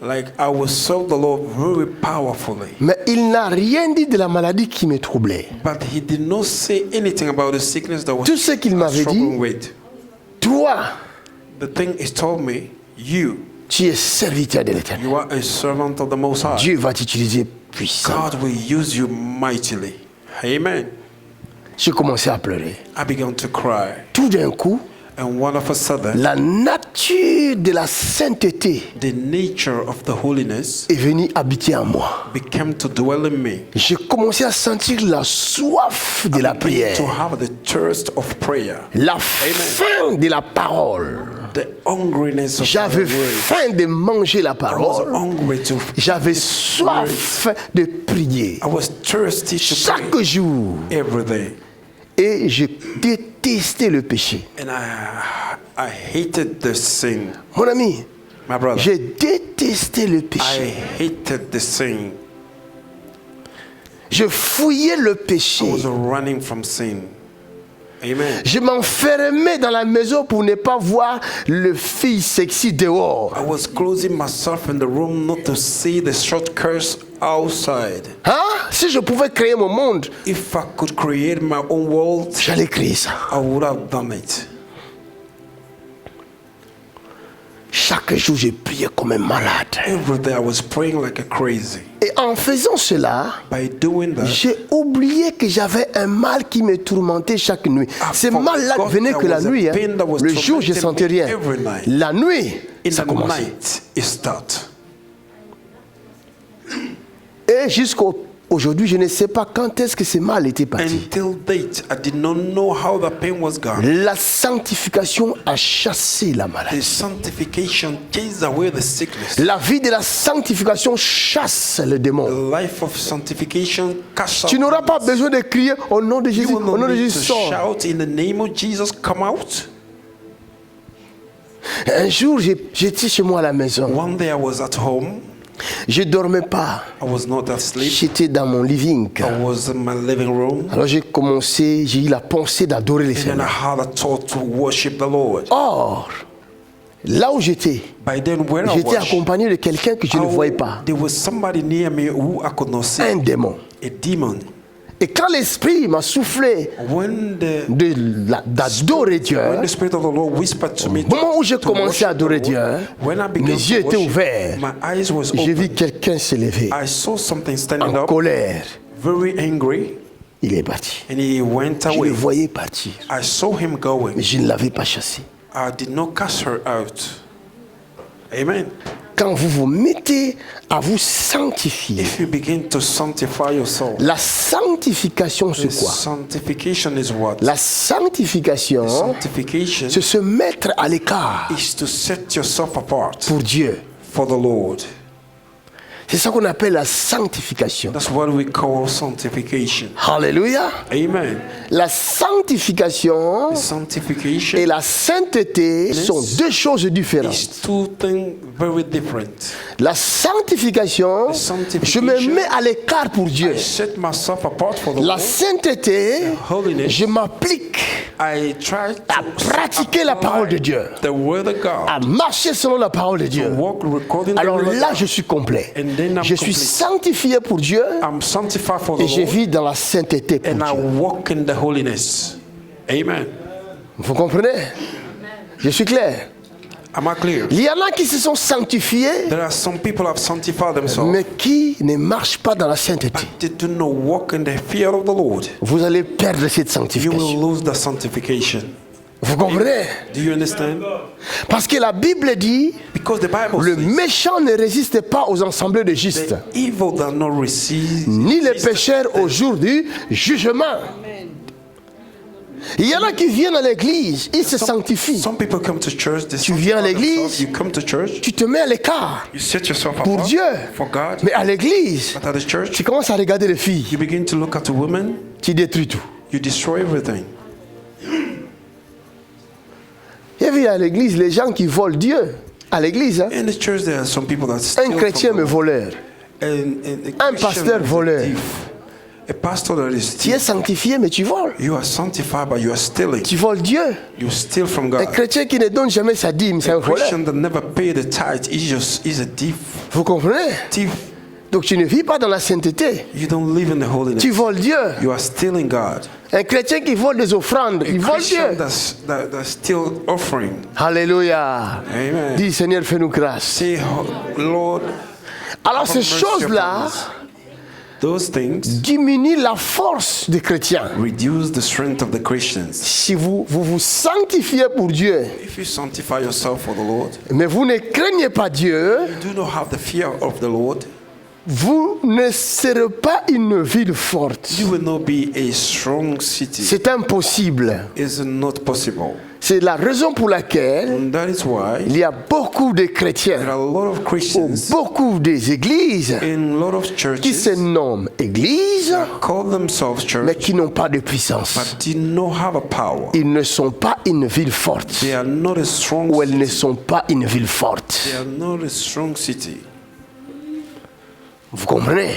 [SPEAKER 2] Like I will serve the Lord very powerfully.
[SPEAKER 1] Mais il n'a rien dit de la maladie qui me troublait.
[SPEAKER 2] But he did not say anything about the sickness that was
[SPEAKER 1] Tout ce qu'il m'avait
[SPEAKER 2] struggling
[SPEAKER 1] dit,
[SPEAKER 2] with.
[SPEAKER 1] Toi,
[SPEAKER 2] The thing he told me, you
[SPEAKER 1] tu es serviteur de l'Éternel.
[SPEAKER 2] are a servant of the Most High.
[SPEAKER 1] Dieu va t'utiliser puissamment.
[SPEAKER 2] God will use you mightily. Amen.
[SPEAKER 1] J'ai commencé à pleurer.
[SPEAKER 2] I began to cry.
[SPEAKER 1] Tout d'un coup,
[SPEAKER 2] And one of a sudden,
[SPEAKER 1] la nature de la sainteté
[SPEAKER 2] the nature of the holiness
[SPEAKER 1] est venue habiter en moi.
[SPEAKER 2] became to dwell in me.
[SPEAKER 1] J'ai commencé à sentir la soif de la prière,
[SPEAKER 2] To have the thirst of prayer.
[SPEAKER 1] la faim de la parole.
[SPEAKER 2] The hungriness of
[SPEAKER 1] J'avais
[SPEAKER 2] the word.
[SPEAKER 1] faim de manger la
[SPEAKER 2] I was
[SPEAKER 1] parole.
[SPEAKER 2] hungry to.
[SPEAKER 1] J'avais soif de prier
[SPEAKER 2] I was thirsty to
[SPEAKER 1] chaque
[SPEAKER 2] pray
[SPEAKER 1] jour.
[SPEAKER 2] every day.
[SPEAKER 1] Et je détestais le péché.
[SPEAKER 2] And I hated the sin.
[SPEAKER 1] Mon ami,
[SPEAKER 2] My brother,
[SPEAKER 1] j'ai détesté le
[SPEAKER 2] I
[SPEAKER 1] péché.
[SPEAKER 2] hated the sin.
[SPEAKER 1] Je fouillais le
[SPEAKER 2] I
[SPEAKER 1] péché.
[SPEAKER 2] was running from sin. Amen.
[SPEAKER 1] Je m'enfermais dans la maison pour ne pas voir le fille sexy dehors.
[SPEAKER 2] I was closing myself in the room not to see the short curse outside.
[SPEAKER 1] Hein? Si je pouvais créer mon monde,
[SPEAKER 2] If I could create my own world,
[SPEAKER 1] j'allais créer ça.
[SPEAKER 2] I would have done it.
[SPEAKER 1] Chaque jour, j'ai prié comme un malade.
[SPEAKER 2] Every day I was praying like a crazy.
[SPEAKER 1] Et en faisant cela,
[SPEAKER 2] By doing that,
[SPEAKER 1] j'ai oublié que j'avais un mal qui me tourmentait chaque nuit. Ce
[SPEAKER 2] forgot
[SPEAKER 1] mal-là ne venait
[SPEAKER 2] there
[SPEAKER 1] que la
[SPEAKER 2] was a
[SPEAKER 1] nuit. Hein.
[SPEAKER 2] pain that was
[SPEAKER 1] Le jour, je ne
[SPEAKER 2] tormenting
[SPEAKER 1] sentais
[SPEAKER 2] me
[SPEAKER 1] rien.
[SPEAKER 2] every night.
[SPEAKER 1] La nuit,
[SPEAKER 2] in
[SPEAKER 1] ça
[SPEAKER 2] the
[SPEAKER 1] commençait.
[SPEAKER 2] night, it started.
[SPEAKER 1] Et jusqu'aujourd'hui, je ne sais pas quand est-ce que ce mal était parti.
[SPEAKER 2] Until date, I did not know how the pain was gone.
[SPEAKER 1] La sanctification a chassé la
[SPEAKER 2] The
[SPEAKER 1] maladie.
[SPEAKER 2] sanctification chased away the sickness.
[SPEAKER 1] La vie de la sanctification chasse le
[SPEAKER 2] The
[SPEAKER 1] démon.
[SPEAKER 2] life of sanctification cast out.
[SPEAKER 1] Tu n'auras pas besoin de crier au nom de
[SPEAKER 2] You
[SPEAKER 1] Jésus.
[SPEAKER 2] will
[SPEAKER 1] Au nom
[SPEAKER 2] not
[SPEAKER 1] de
[SPEAKER 2] need
[SPEAKER 1] Jésus,
[SPEAKER 2] to
[SPEAKER 1] sors.
[SPEAKER 2] shout in the name of Jesus, come out.
[SPEAKER 1] Un jour, j'étais chez moi à la maison.
[SPEAKER 2] One day I was at home.
[SPEAKER 1] Je ne dormais pas.
[SPEAKER 2] I was not asleep.
[SPEAKER 1] J'étais dans mon living.
[SPEAKER 2] I was in my living room.
[SPEAKER 1] Alors j'ai eu la pensée d'adorer le
[SPEAKER 2] And I
[SPEAKER 1] Seigneur.
[SPEAKER 2] had a thought to worship the Lord.
[SPEAKER 1] Or, là où j'étais,
[SPEAKER 2] By then, where I
[SPEAKER 1] j'étais
[SPEAKER 2] was,
[SPEAKER 1] accompagné de quelqu'un que je ne voyais pas.
[SPEAKER 2] there was somebody near me who I could not see.
[SPEAKER 1] Un démon.
[SPEAKER 2] A demon.
[SPEAKER 1] Et quand l'esprit m'a soufflé
[SPEAKER 2] When the
[SPEAKER 1] d'adorer Dieu,
[SPEAKER 2] When the Spirit of the Lord whispered to me,
[SPEAKER 1] au moment où j'ai
[SPEAKER 2] to
[SPEAKER 1] commencé à
[SPEAKER 2] worship the
[SPEAKER 1] adorer
[SPEAKER 2] Lord,
[SPEAKER 1] Dieu,
[SPEAKER 2] when I began
[SPEAKER 1] mes yeux
[SPEAKER 2] to
[SPEAKER 1] étaient
[SPEAKER 2] worship,
[SPEAKER 1] ouverts.
[SPEAKER 2] my eyes was
[SPEAKER 1] J'ai vu
[SPEAKER 2] open.
[SPEAKER 1] quelqu'un se lever
[SPEAKER 2] I saw something standing
[SPEAKER 1] en
[SPEAKER 2] up,
[SPEAKER 1] colère.
[SPEAKER 2] very angry,
[SPEAKER 1] Il est parti.
[SPEAKER 2] and he went
[SPEAKER 1] Je le
[SPEAKER 2] away.
[SPEAKER 1] voyais partir,
[SPEAKER 2] I saw him
[SPEAKER 1] mais
[SPEAKER 2] going.
[SPEAKER 1] je ne l'avais pas chassé.
[SPEAKER 2] I did not cast her out. Amen.
[SPEAKER 1] Quand vous vous mettez à vous sanctifier,
[SPEAKER 2] If you begin to sanctify yourself,
[SPEAKER 1] la sanctification, c'est
[SPEAKER 2] the
[SPEAKER 1] quoi?
[SPEAKER 2] sanctification is what?
[SPEAKER 1] La sanctification,
[SPEAKER 2] Sanctification
[SPEAKER 1] c'est se mettre à l'écart
[SPEAKER 2] is to set yourself apart
[SPEAKER 1] pour Dieu.
[SPEAKER 2] for the Lord.
[SPEAKER 1] C'est ça qu'on appelle la sanctification.
[SPEAKER 2] That's what we call sanctification.
[SPEAKER 1] Alléluia.
[SPEAKER 2] Amen.
[SPEAKER 1] La sanctification
[SPEAKER 2] The sanctification
[SPEAKER 1] et la sainteté sont deux choses différentes.
[SPEAKER 2] is two things very different.
[SPEAKER 1] La sanctification,
[SPEAKER 2] The sanctification,
[SPEAKER 1] je me mets à l'écart pour Dieu.
[SPEAKER 2] I set myself apart for the
[SPEAKER 1] La
[SPEAKER 2] Lord.
[SPEAKER 1] sainteté,
[SPEAKER 2] Holiness,
[SPEAKER 1] je m'applique
[SPEAKER 2] I try
[SPEAKER 1] à
[SPEAKER 2] to
[SPEAKER 1] pratiquer la parole de Dieu,
[SPEAKER 2] the word of God,
[SPEAKER 1] à marcher selon la parole de Dieu.
[SPEAKER 2] walk according to the
[SPEAKER 1] Alors
[SPEAKER 2] will of
[SPEAKER 1] là,
[SPEAKER 2] God.
[SPEAKER 1] je suis complet.
[SPEAKER 2] And then I'm
[SPEAKER 1] Je suis
[SPEAKER 2] complete.
[SPEAKER 1] sanctifié pour Dieu
[SPEAKER 2] I'm sanctified for the
[SPEAKER 1] et je
[SPEAKER 2] Lord,
[SPEAKER 1] vis dans la sainteté pour
[SPEAKER 2] and I
[SPEAKER 1] Dieu.
[SPEAKER 2] walk in the holiness. Amen.
[SPEAKER 1] Vous comprenez? Je suis clair.
[SPEAKER 2] Am I clear?
[SPEAKER 1] Il y en a qui se sont sanctifiés,
[SPEAKER 2] There are some people who have sanctified themselves,
[SPEAKER 1] mais qui ne marchent pas dans la sainteté.
[SPEAKER 2] but they do not walk in the fear of the Lord.
[SPEAKER 1] Vous allez perdre cette
[SPEAKER 2] You will
[SPEAKER 1] sanctification.
[SPEAKER 2] lose the sanctification.
[SPEAKER 1] Vous comprenez?
[SPEAKER 2] Do you understand?
[SPEAKER 1] Parce que la Bible dit,
[SPEAKER 2] Because the Bible
[SPEAKER 1] le
[SPEAKER 2] says,
[SPEAKER 1] méchant ne résiste pas aux assemblées de justes,
[SPEAKER 2] the evil does not receive,
[SPEAKER 1] ni les pécheurs au jour du jugement. Il y en a qui viennent à l'église, ils se sanctifient.
[SPEAKER 2] Some people come to church, they
[SPEAKER 1] Tu viens à
[SPEAKER 2] sanctify
[SPEAKER 1] l'église,
[SPEAKER 2] themselves, you come to church,
[SPEAKER 1] Tu te mets à l'écart
[SPEAKER 2] you set yourself
[SPEAKER 1] pour
[SPEAKER 2] apart
[SPEAKER 1] Dieu.
[SPEAKER 2] for God,
[SPEAKER 1] Mais à l'église,
[SPEAKER 2] but at the church,
[SPEAKER 1] tu commences à regarder les filles,
[SPEAKER 2] you begin to look at a woman,
[SPEAKER 1] tu détruis tout.
[SPEAKER 2] you destroy everything.
[SPEAKER 1] J'ai vu à l'église les gens qui volent Dieu. À l'église, hein?
[SPEAKER 2] In the church, there are some people that steal
[SPEAKER 1] Un
[SPEAKER 2] from
[SPEAKER 1] chrétien
[SPEAKER 2] the
[SPEAKER 1] me
[SPEAKER 2] Lord.
[SPEAKER 1] voleur.
[SPEAKER 2] Un
[SPEAKER 1] pasteur voleur.
[SPEAKER 2] A pastor that is
[SPEAKER 1] Tu es
[SPEAKER 2] stealing.
[SPEAKER 1] sanctifié, mais tu voles.
[SPEAKER 2] You are sanctified, but you are stealing.
[SPEAKER 1] Tu voles Dieu.
[SPEAKER 2] You steal from
[SPEAKER 1] Un
[SPEAKER 2] God.
[SPEAKER 1] chrétien qui ne donne jamais sa dîme, c'est un
[SPEAKER 2] A
[SPEAKER 1] voleur.
[SPEAKER 2] Christian that never pay the tithe is a thief.
[SPEAKER 1] Vous comprenez?
[SPEAKER 2] Thief.
[SPEAKER 1] Donc tu ne vis pas dans la sainteté.
[SPEAKER 2] You don't live in the holiness.
[SPEAKER 1] Tu voles Dieu.
[SPEAKER 2] You are stealing God.
[SPEAKER 1] Un chrétien qui vole des offrandes,
[SPEAKER 2] A
[SPEAKER 1] il vole
[SPEAKER 2] Christian
[SPEAKER 1] Dieu.
[SPEAKER 2] that steal offering.
[SPEAKER 1] Alléluia.
[SPEAKER 2] Amen.
[SPEAKER 1] Dis Seigneur, fais-nous grâce.
[SPEAKER 2] Say, Lord,
[SPEAKER 1] Alors
[SPEAKER 2] have
[SPEAKER 1] ces
[SPEAKER 2] mercy
[SPEAKER 1] choses-là
[SPEAKER 2] upon us. Those things
[SPEAKER 1] diminuent la force des chrétiens.
[SPEAKER 2] reduce the strength of the Christians.
[SPEAKER 1] Si vous sanctifiez pour Dieu,
[SPEAKER 2] If you sanctify yourself for the Lord,
[SPEAKER 1] mais vous ne craignez pas Dieu,
[SPEAKER 2] you do not have the fear of the Lord,
[SPEAKER 1] vous ne serez pas une ville forte.
[SPEAKER 2] you will not be a strong city.
[SPEAKER 1] C'est impossible.
[SPEAKER 2] It's not possible.
[SPEAKER 1] C'est la raison pour laquelle
[SPEAKER 2] And that is why
[SPEAKER 1] il y a beaucoup de
[SPEAKER 2] there
[SPEAKER 1] chrétiens,
[SPEAKER 2] are a lot of
[SPEAKER 1] ou
[SPEAKER 2] Christians
[SPEAKER 1] beaucoup des églises
[SPEAKER 2] in a lot of
[SPEAKER 1] qui se
[SPEAKER 2] churches
[SPEAKER 1] nomment églises,
[SPEAKER 2] call themselves
[SPEAKER 1] mais
[SPEAKER 2] church,
[SPEAKER 1] qui n'ont pas de puissance.
[SPEAKER 2] but do not have a power.
[SPEAKER 1] Ils ne sont pas une ville forte,
[SPEAKER 2] They are not a strong
[SPEAKER 1] ou elles ne
[SPEAKER 2] city.
[SPEAKER 1] sont pas une ville forte.
[SPEAKER 2] They are not a strong city.
[SPEAKER 1] Vous comprenez?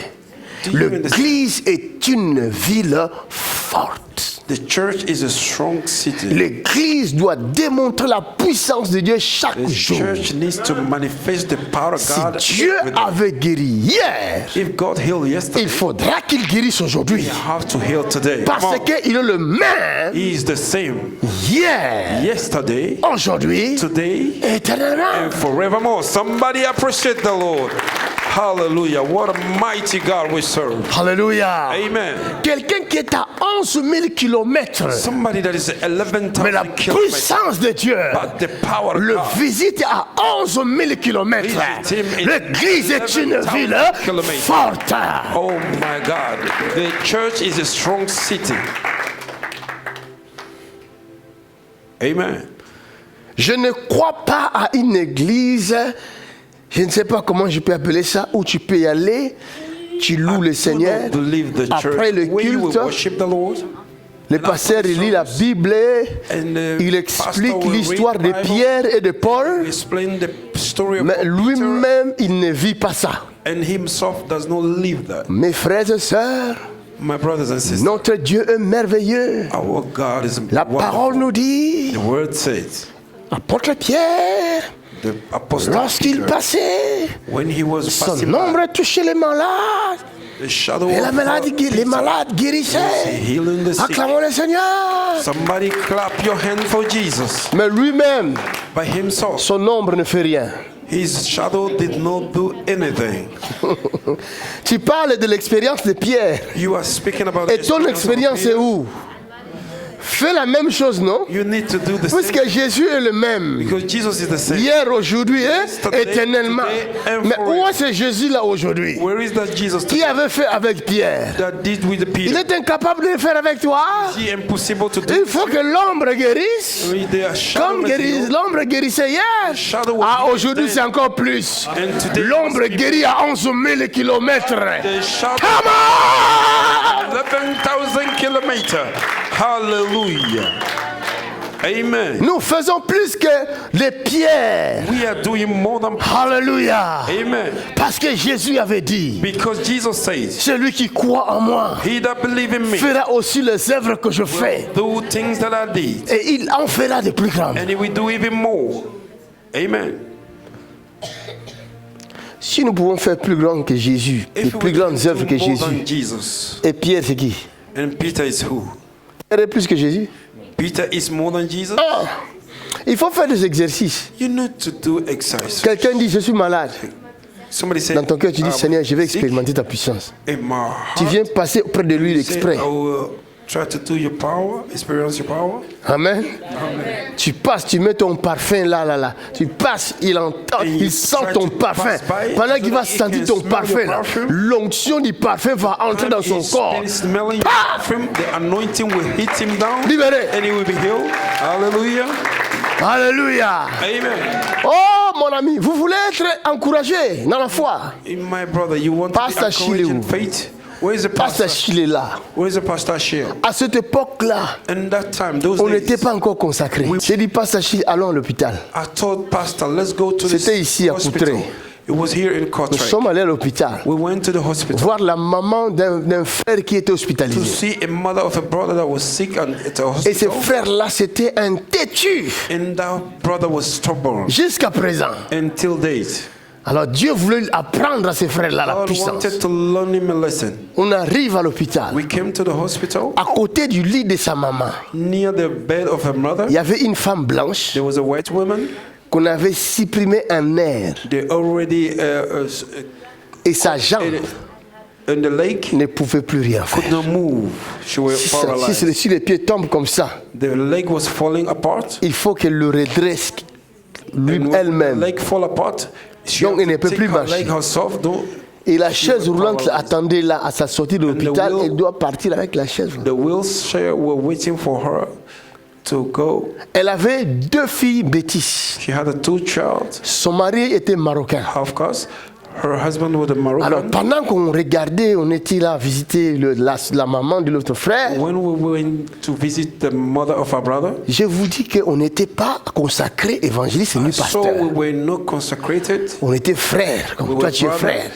[SPEAKER 2] Do you understand?
[SPEAKER 1] L'église est une ville forte.
[SPEAKER 2] The church is a strong city.
[SPEAKER 1] L'église doit démontrer la puissance de Dieu chaque
[SPEAKER 2] The
[SPEAKER 1] jour.
[SPEAKER 2] church needs to manifest the power of
[SPEAKER 1] Si
[SPEAKER 2] God.
[SPEAKER 1] Dieu
[SPEAKER 2] every day.
[SPEAKER 1] avait guéri hier,
[SPEAKER 2] If God healed yesterday,
[SPEAKER 1] il faudra qu'il guérisse aujourd'hui.
[SPEAKER 2] you have to heal today.
[SPEAKER 1] Parce
[SPEAKER 2] Come on.
[SPEAKER 1] qu'il est le même
[SPEAKER 2] He is the same
[SPEAKER 1] hier,
[SPEAKER 2] yesterday,
[SPEAKER 1] aujourd'hui,
[SPEAKER 2] today,
[SPEAKER 1] éternellement.
[SPEAKER 2] and forevermore. Somebody appreciate the Lord. Hallelujah. What a mighty God we serve.
[SPEAKER 1] Alléluia.
[SPEAKER 2] Amen.
[SPEAKER 1] Quelqu'un qui est à 11 000 kilomètres,
[SPEAKER 2] Somebody that is
[SPEAKER 1] mais la
[SPEAKER 2] 11,000 kilometers.
[SPEAKER 1] puissance de Dieu
[SPEAKER 2] But the power of
[SPEAKER 1] le
[SPEAKER 2] God.
[SPEAKER 1] visite à 11 000 kilomètres.
[SPEAKER 2] Visit him in
[SPEAKER 1] L'église est une
[SPEAKER 2] 11,000
[SPEAKER 1] ville
[SPEAKER 2] kilomètres.
[SPEAKER 1] forte.
[SPEAKER 2] Oh my God. The church is a strong city. Amen.
[SPEAKER 1] Je ne crois pas à une église, je ne sais pas comment je peux appeler ça, où tu peux y aller, tu loues le
[SPEAKER 2] Do
[SPEAKER 1] Seigneur,
[SPEAKER 2] not believe the church
[SPEAKER 1] après le
[SPEAKER 2] where you will
[SPEAKER 1] culte,
[SPEAKER 2] worship the Lord.
[SPEAKER 1] le pasteur il lit la Bible,
[SPEAKER 2] And the
[SPEAKER 1] il
[SPEAKER 2] pastor
[SPEAKER 1] explique
[SPEAKER 2] will
[SPEAKER 1] l'histoire
[SPEAKER 2] read
[SPEAKER 1] de
[SPEAKER 2] Bible,
[SPEAKER 1] Pierre et de Paul,
[SPEAKER 2] explain the story of
[SPEAKER 1] mais
[SPEAKER 2] Peter,
[SPEAKER 1] lui-même il ne vit pas ça.
[SPEAKER 2] and himself does not live that.
[SPEAKER 1] Mes frères et sœurs,
[SPEAKER 2] My brothers and sisters,
[SPEAKER 1] notre Dieu est merveilleux.
[SPEAKER 2] our God is
[SPEAKER 1] La
[SPEAKER 2] wonderful.
[SPEAKER 1] parole nous dit,
[SPEAKER 2] The word says,
[SPEAKER 1] apôtre Pierre,
[SPEAKER 2] the apostle
[SPEAKER 1] lorsqu'il
[SPEAKER 2] Peter,
[SPEAKER 1] passait,
[SPEAKER 2] when he was
[SPEAKER 1] son
[SPEAKER 2] passing
[SPEAKER 1] ombre
[SPEAKER 2] by,
[SPEAKER 1] touchait les malades.
[SPEAKER 2] the shadow
[SPEAKER 1] Et la
[SPEAKER 2] of
[SPEAKER 1] maladie, les
[SPEAKER 2] Peter,
[SPEAKER 1] malades guérissaient.
[SPEAKER 2] healing the sick.
[SPEAKER 1] Acclamons le Seigneur.
[SPEAKER 2] Somebody clap your hand for Jesus.
[SPEAKER 1] Mais lui-même,
[SPEAKER 2] By himself,
[SPEAKER 1] son ombre ne fait rien.
[SPEAKER 2] his shadow did not do anything.
[SPEAKER 1] Tu parles de l'expérience de Pierre.
[SPEAKER 2] You are speaking about the
[SPEAKER 1] Et ton expérience est où? Fais la même chose, non?
[SPEAKER 2] You need to do the same.
[SPEAKER 1] Puisque Jésus est le même.
[SPEAKER 2] Because Jesus is the same.
[SPEAKER 1] Hier, aujourd'hui et
[SPEAKER 2] Yesterday,
[SPEAKER 1] éternellement.
[SPEAKER 2] today, and
[SPEAKER 1] Mais où
[SPEAKER 2] forever.
[SPEAKER 1] est ce Jésus là aujourd'hui?
[SPEAKER 2] Where is that Jesus
[SPEAKER 1] Qui avait fait avec Pierre?
[SPEAKER 2] that did with the
[SPEAKER 1] Il
[SPEAKER 2] Peter?
[SPEAKER 1] est incapable de le faire avec toi.
[SPEAKER 2] Is it impossible to do?
[SPEAKER 1] Il faut que l'ombre guérisse.
[SPEAKER 2] Their shadow
[SPEAKER 1] Comme
[SPEAKER 2] was healed.
[SPEAKER 1] l'ombre guérissait hier.
[SPEAKER 2] shadow was
[SPEAKER 1] Ah,
[SPEAKER 2] healed
[SPEAKER 1] aujourd'hui
[SPEAKER 2] then.
[SPEAKER 1] c'est encore plus.
[SPEAKER 2] And today
[SPEAKER 1] L'ombre
[SPEAKER 2] was
[SPEAKER 1] guérit à 11 000 kilomètres.
[SPEAKER 2] The shadow
[SPEAKER 1] Come on!
[SPEAKER 2] 11,000 kilometers. Hallelujah. Amen.
[SPEAKER 1] Nous faisons plus que les pierres.
[SPEAKER 2] We are doing more than.
[SPEAKER 1] Alléluia.
[SPEAKER 2] Amen.
[SPEAKER 1] Parce que Jésus avait dit,
[SPEAKER 2] Because Jesus says,
[SPEAKER 1] celui qui croit en moi
[SPEAKER 2] he that believe in me
[SPEAKER 1] fera aussi les œuvres que je fais.
[SPEAKER 2] do things that I did,
[SPEAKER 1] Et il en fera de plus grandes.
[SPEAKER 2] and he will do even more. Amen.
[SPEAKER 1] Si nous pouvons faire plus grand que Jésus, les
[SPEAKER 2] If we
[SPEAKER 1] plus
[SPEAKER 2] can
[SPEAKER 1] grandes œuvres que
[SPEAKER 2] do more than
[SPEAKER 1] Jésus.
[SPEAKER 2] Jesus,
[SPEAKER 1] Et Pierre, c'est qui?
[SPEAKER 2] and Peter is who?
[SPEAKER 1] Pierre est plus que Jésus.
[SPEAKER 2] Peter is more than Jesus.
[SPEAKER 1] Ah, Il faut faire des exercices.
[SPEAKER 2] You need to do exercise.
[SPEAKER 1] Quelqu'un dit, je suis malade.
[SPEAKER 2] Somebody say,
[SPEAKER 1] Dans ton cœur, tu dis,
[SPEAKER 2] I'm
[SPEAKER 1] Seigneur, je vais
[SPEAKER 2] sick
[SPEAKER 1] expérimenter ta puissance.
[SPEAKER 2] in my
[SPEAKER 1] Tu
[SPEAKER 2] heart.
[SPEAKER 1] viens passer auprès de lui
[SPEAKER 2] Say,
[SPEAKER 1] exprès.
[SPEAKER 2] I will try to do your power, experience your power.
[SPEAKER 1] Amen. Tu passes, tu mets ton parfum là. Tu passes, il entend,
[SPEAKER 2] And you
[SPEAKER 1] il sent
[SPEAKER 2] try
[SPEAKER 1] ton
[SPEAKER 2] to
[SPEAKER 1] parfum.
[SPEAKER 2] pass by
[SPEAKER 1] Pendant
[SPEAKER 2] so
[SPEAKER 1] qu'il va
[SPEAKER 2] that he
[SPEAKER 1] sentir
[SPEAKER 2] can
[SPEAKER 1] ton
[SPEAKER 2] smell
[SPEAKER 1] parfum
[SPEAKER 2] your
[SPEAKER 1] là,
[SPEAKER 2] perfume.
[SPEAKER 1] l'onction du parfum va entrer dans son corps.
[SPEAKER 2] He's smelling your perfume, the anointing will hit him down.
[SPEAKER 1] Libéré.
[SPEAKER 2] And he will be healed. Hallelujah.
[SPEAKER 1] Alléluia.
[SPEAKER 2] Amen.
[SPEAKER 1] Oh mon ami, vous voulez être encouragé dans la foi.
[SPEAKER 2] My brother, you want
[SPEAKER 1] Pastor
[SPEAKER 2] to be encouraged in
[SPEAKER 1] Chile.
[SPEAKER 2] faith? Where is the
[SPEAKER 1] Pasteur
[SPEAKER 2] pastor?
[SPEAKER 1] Chile est là.
[SPEAKER 2] Where is the pastor Shea?
[SPEAKER 1] À cette époque-là,
[SPEAKER 2] In that time, those
[SPEAKER 1] on
[SPEAKER 2] days,
[SPEAKER 1] n'était pas encore consacré. J'ai dit, Pasteur Chile, allons à l'hôpital.
[SPEAKER 2] I told pastor, let's go to
[SPEAKER 1] C'était
[SPEAKER 2] the
[SPEAKER 1] ici à
[SPEAKER 2] hospital.
[SPEAKER 1] Courtrai.
[SPEAKER 2] It was here in
[SPEAKER 1] Nous
[SPEAKER 2] Courtrai.
[SPEAKER 1] sommes allés à l'hôpital.
[SPEAKER 2] We went to the hospital
[SPEAKER 1] Voir la maman d'un frère qui était
[SPEAKER 2] to
[SPEAKER 1] hospitalisé.
[SPEAKER 2] see a mother of a brother that was sick and at the
[SPEAKER 1] Et ce
[SPEAKER 2] hospital.
[SPEAKER 1] frère-là, c'était un têtu
[SPEAKER 2] And that brother was stubborn
[SPEAKER 1] jusqu'à présent.
[SPEAKER 2] until date.
[SPEAKER 1] Alors Dieu voulait apprendre à ce frère-là la
[SPEAKER 2] God
[SPEAKER 1] puissance.
[SPEAKER 2] wanted to learn him a lesson.
[SPEAKER 1] On arrive à l'hôpital.
[SPEAKER 2] We came to the hospital.
[SPEAKER 1] À côté du lit de sa maman,
[SPEAKER 2] Near the bed of her mother,
[SPEAKER 1] il y avait une femme blanche
[SPEAKER 2] there was a white woman.
[SPEAKER 1] qu'on avait supprimé un nerf.
[SPEAKER 2] They already
[SPEAKER 1] Et sa jambe
[SPEAKER 2] in the lake
[SPEAKER 1] ne pouvait plus rien
[SPEAKER 2] could
[SPEAKER 1] faire.
[SPEAKER 2] not move. She was paralyzed.
[SPEAKER 1] Si les pieds tombent comme ça,
[SPEAKER 2] The leg was falling apart.
[SPEAKER 1] il faut qu'elle le redresse
[SPEAKER 2] And when the
[SPEAKER 1] elle-même.
[SPEAKER 2] leg fall apart, she
[SPEAKER 1] Donc,
[SPEAKER 2] had
[SPEAKER 1] elle ne
[SPEAKER 2] to
[SPEAKER 1] peut
[SPEAKER 2] take
[SPEAKER 1] plus
[SPEAKER 2] her
[SPEAKER 1] marcher.
[SPEAKER 2] leg herself.
[SPEAKER 1] Et la chaise roulante attendait là à sa sortie de l'hôpital.
[SPEAKER 2] wheel-
[SPEAKER 1] Elle doit partir avec la chaise roulante.
[SPEAKER 2] The wheelchair were waiting for her to go.
[SPEAKER 1] Elle avait 2 filles bêtises.
[SPEAKER 2] She had a 2 child,
[SPEAKER 1] Son mari était marocain.
[SPEAKER 2] of course. Her husband was a Moroccan.
[SPEAKER 1] Alors pendant qu'on regardait, on était là à visiter la maman de l'autre frère.
[SPEAKER 2] When we went to visit the mother of our brother,
[SPEAKER 1] Je vous dis qu'on n'était pas consacré évangéliste ni
[SPEAKER 2] so
[SPEAKER 1] pasteur.
[SPEAKER 2] we were not consecrated.
[SPEAKER 1] On était frères, comme
[SPEAKER 2] We
[SPEAKER 1] toi
[SPEAKER 2] were
[SPEAKER 1] tu es
[SPEAKER 2] brothers.
[SPEAKER 1] frère.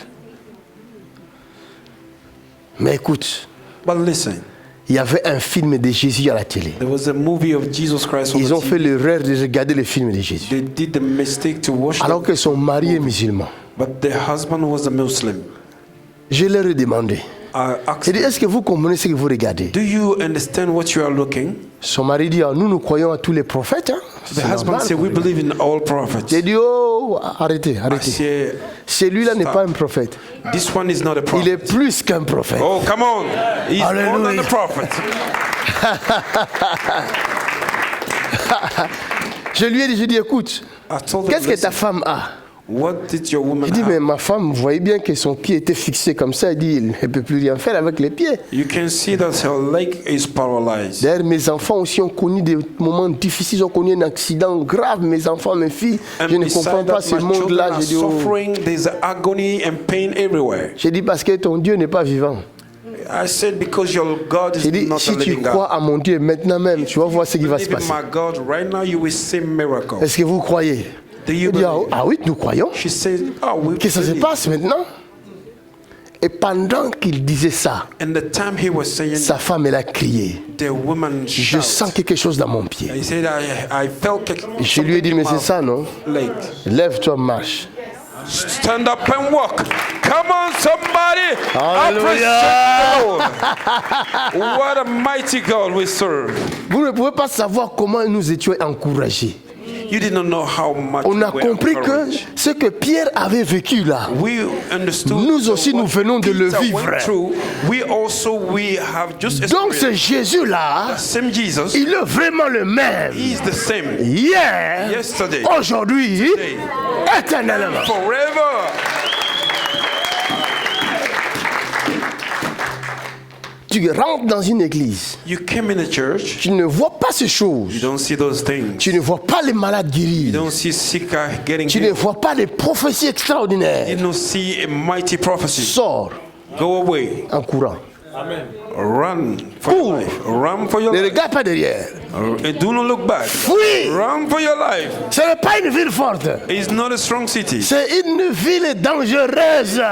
[SPEAKER 1] Mais écoute,
[SPEAKER 2] But listen,
[SPEAKER 1] il y avait un film de Jésus à la télé.
[SPEAKER 2] there was a movie of Jesus Christ on
[SPEAKER 1] Ils
[SPEAKER 2] the
[SPEAKER 1] ont fait
[SPEAKER 2] TV.
[SPEAKER 1] l'erreur de regarder le film de Jésus.
[SPEAKER 2] They did the mistake to watch
[SPEAKER 1] Alors
[SPEAKER 2] it,
[SPEAKER 1] que son mari est musulman.
[SPEAKER 2] but the husband was a Muslim.
[SPEAKER 1] Je leur ai demandé.
[SPEAKER 2] I
[SPEAKER 1] J'ai
[SPEAKER 2] asked
[SPEAKER 1] dit, est-ce que vous comprenez ce que vous regardez?
[SPEAKER 2] Do you understand what you are looking?
[SPEAKER 1] Son mari dit, ah, nous croyons à tous les prophètes. Hein.
[SPEAKER 2] The
[SPEAKER 1] C'est
[SPEAKER 2] husband
[SPEAKER 1] normal.
[SPEAKER 2] said, we believe in all prophets.
[SPEAKER 1] J'ai dit, oh, arrêtez,
[SPEAKER 2] I
[SPEAKER 1] arrêtez.
[SPEAKER 2] said,
[SPEAKER 1] Celui-là n'est
[SPEAKER 2] Stop.
[SPEAKER 1] pas un prophète.
[SPEAKER 2] this one is not a
[SPEAKER 1] Il est
[SPEAKER 2] prophet.
[SPEAKER 1] plus qu'un prophète.
[SPEAKER 2] Oh, come on. He's more than
[SPEAKER 1] Hallelujah.
[SPEAKER 2] a prophet.
[SPEAKER 1] Je lui ai dit, écoute,
[SPEAKER 2] I told him,
[SPEAKER 1] qu'est-ce que
[SPEAKER 2] listen,
[SPEAKER 1] ta femme a?
[SPEAKER 2] what did your woman
[SPEAKER 1] Il dit, mais
[SPEAKER 2] have?
[SPEAKER 1] ma femme, vous voyez bien que son pied était fixé comme ça. Il dit, elle ne peut plus rien faire avec les pieds.
[SPEAKER 2] You can see that her leg is paralyzed.
[SPEAKER 1] D'ailleurs, mes enfants aussi ont connu des moments difficiles, ils ont connu un accident grave. Mes enfants, mes filles,
[SPEAKER 2] And
[SPEAKER 1] je ne
[SPEAKER 2] beside
[SPEAKER 1] comprends pas
[SPEAKER 2] that,
[SPEAKER 1] ce
[SPEAKER 2] my children
[SPEAKER 1] monde-là.
[SPEAKER 2] are
[SPEAKER 1] J'ai dit, oh.
[SPEAKER 2] suffering. There's agony and pain everywhere.
[SPEAKER 1] J'ai dit, parce que ton Dieu n'est pas vivant.
[SPEAKER 2] I said, because your God
[SPEAKER 1] J'ai
[SPEAKER 2] is
[SPEAKER 1] dit,
[SPEAKER 2] not a
[SPEAKER 1] si tu
[SPEAKER 2] living
[SPEAKER 1] crois
[SPEAKER 2] God.
[SPEAKER 1] à mon Dieu maintenant même, tu vas voir ce qui va se
[SPEAKER 2] Believe in
[SPEAKER 1] passer.
[SPEAKER 2] my God right now, you will see miracle.
[SPEAKER 1] Est-ce que vous croyez?
[SPEAKER 2] Do you
[SPEAKER 1] Il dit,
[SPEAKER 2] believe?
[SPEAKER 1] ah oui, nous croyons.
[SPEAKER 2] She said, oh, we
[SPEAKER 1] Qu'est-ce que ça se
[SPEAKER 2] believe.
[SPEAKER 1] passe maintenant? Et pendant qu'il disait ça,
[SPEAKER 2] And the time he was saying,
[SPEAKER 1] sa femme, elle a crié.
[SPEAKER 2] the woman
[SPEAKER 1] Je
[SPEAKER 2] shouted.
[SPEAKER 1] sens quelque chose dans mon pied.
[SPEAKER 2] He said, I felt
[SPEAKER 1] Je lui ai dit, mais c'est ça, non?
[SPEAKER 2] leg.
[SPEAKER 1] Lève-toi, marche.
[SPEAKER 2] Stand up and walk. Come on, somebody.
[SPEAKER 1] Hallelujah.
[SPEAKER 2] Appreciate the Lord. What a mighty God we serve.
[SPEAKER 1] Vous ne pouvez pas savoir comment nous étions encouragés.
[SPEAKER 2] You did not know how much
[SPEAKER 1] On a
[SPEAKER 2] we were
[SPEAKER 1] compris que
[SPEAKER 2] encouraged.
[SPEAKER 1] ce que Pierre avait vécu là,
[SPEAKER 2] We understood
[SPEAKER 1] Nous aussi,
[SPEAKER 2] what
[SPEAKER 1] nous venons de le
[SPEAKER 2] Peter
[SPEAKER 1] vivre.
[SPEAKER 2] went through. We have just
[SPEAKER 1] donc ce
[SPEAKER 2] experienced.
[SPEAKER 1] Jésus-là,
[SPEAKER 2] Same Jesus.
[SPEAKER 1] il est vraiment le même.
[SPEAKER 2] He is the same
[SPEAKER 1] Hier,
[SPEAKER 2] yesterday,
[SPEAKER 1] aujourd'hui,
[SPEAKER 2] today,
[SPEAKER 1] éternellement.
[SPEAKER 2] forever.
[SPEAKER 1] Tu rentres dans une église,
[SPEAKER 2] You came in a church.
[SPEAKER 1] tu ne vois pas ces
[SPEAKER 2] You
[SPEAKER 1] choses.
[SPEAKER 2] don't see those things.
[SPEAKER 1] Tu ne vois pas les malades
[SPEAKER 2] You
[SPEAKER 1] guéris.
[SPEAKER 2] don't see sick guy getting
[SPEAKER 1] Tu ne
[SPEAKER 2] healed.
[SPEAKER 1] vois pas les prophéties
[SPEAKER 2] You
[SPEAKER 1] extraordinaires.
[SPEAKER 2] don't see a mighty prophecy.
[SPEAKER 1] Sors
[SPEAKER 2] Go away.
[SPEAKER 1] en courant.
[SPEAKER 2] Run for your
[SPEAKER 1] Cours.
[SPEAKER 2] life. Run for your
[SPEAKER 1] Ne
[SPEAKER 2] life.
[SPEAKER 1] regarde pas derrière.
[SPEAKER 2] And do not look back.
[SPEAKER 1] Fuis.
[SPEAKER 2] Run for your life.
[SPEAKER 1] Ce n'est pas une ville forte.
[SPEAKER 2] It's not a strong city.
[SPEAKER 1] C'est une ville dangereuse.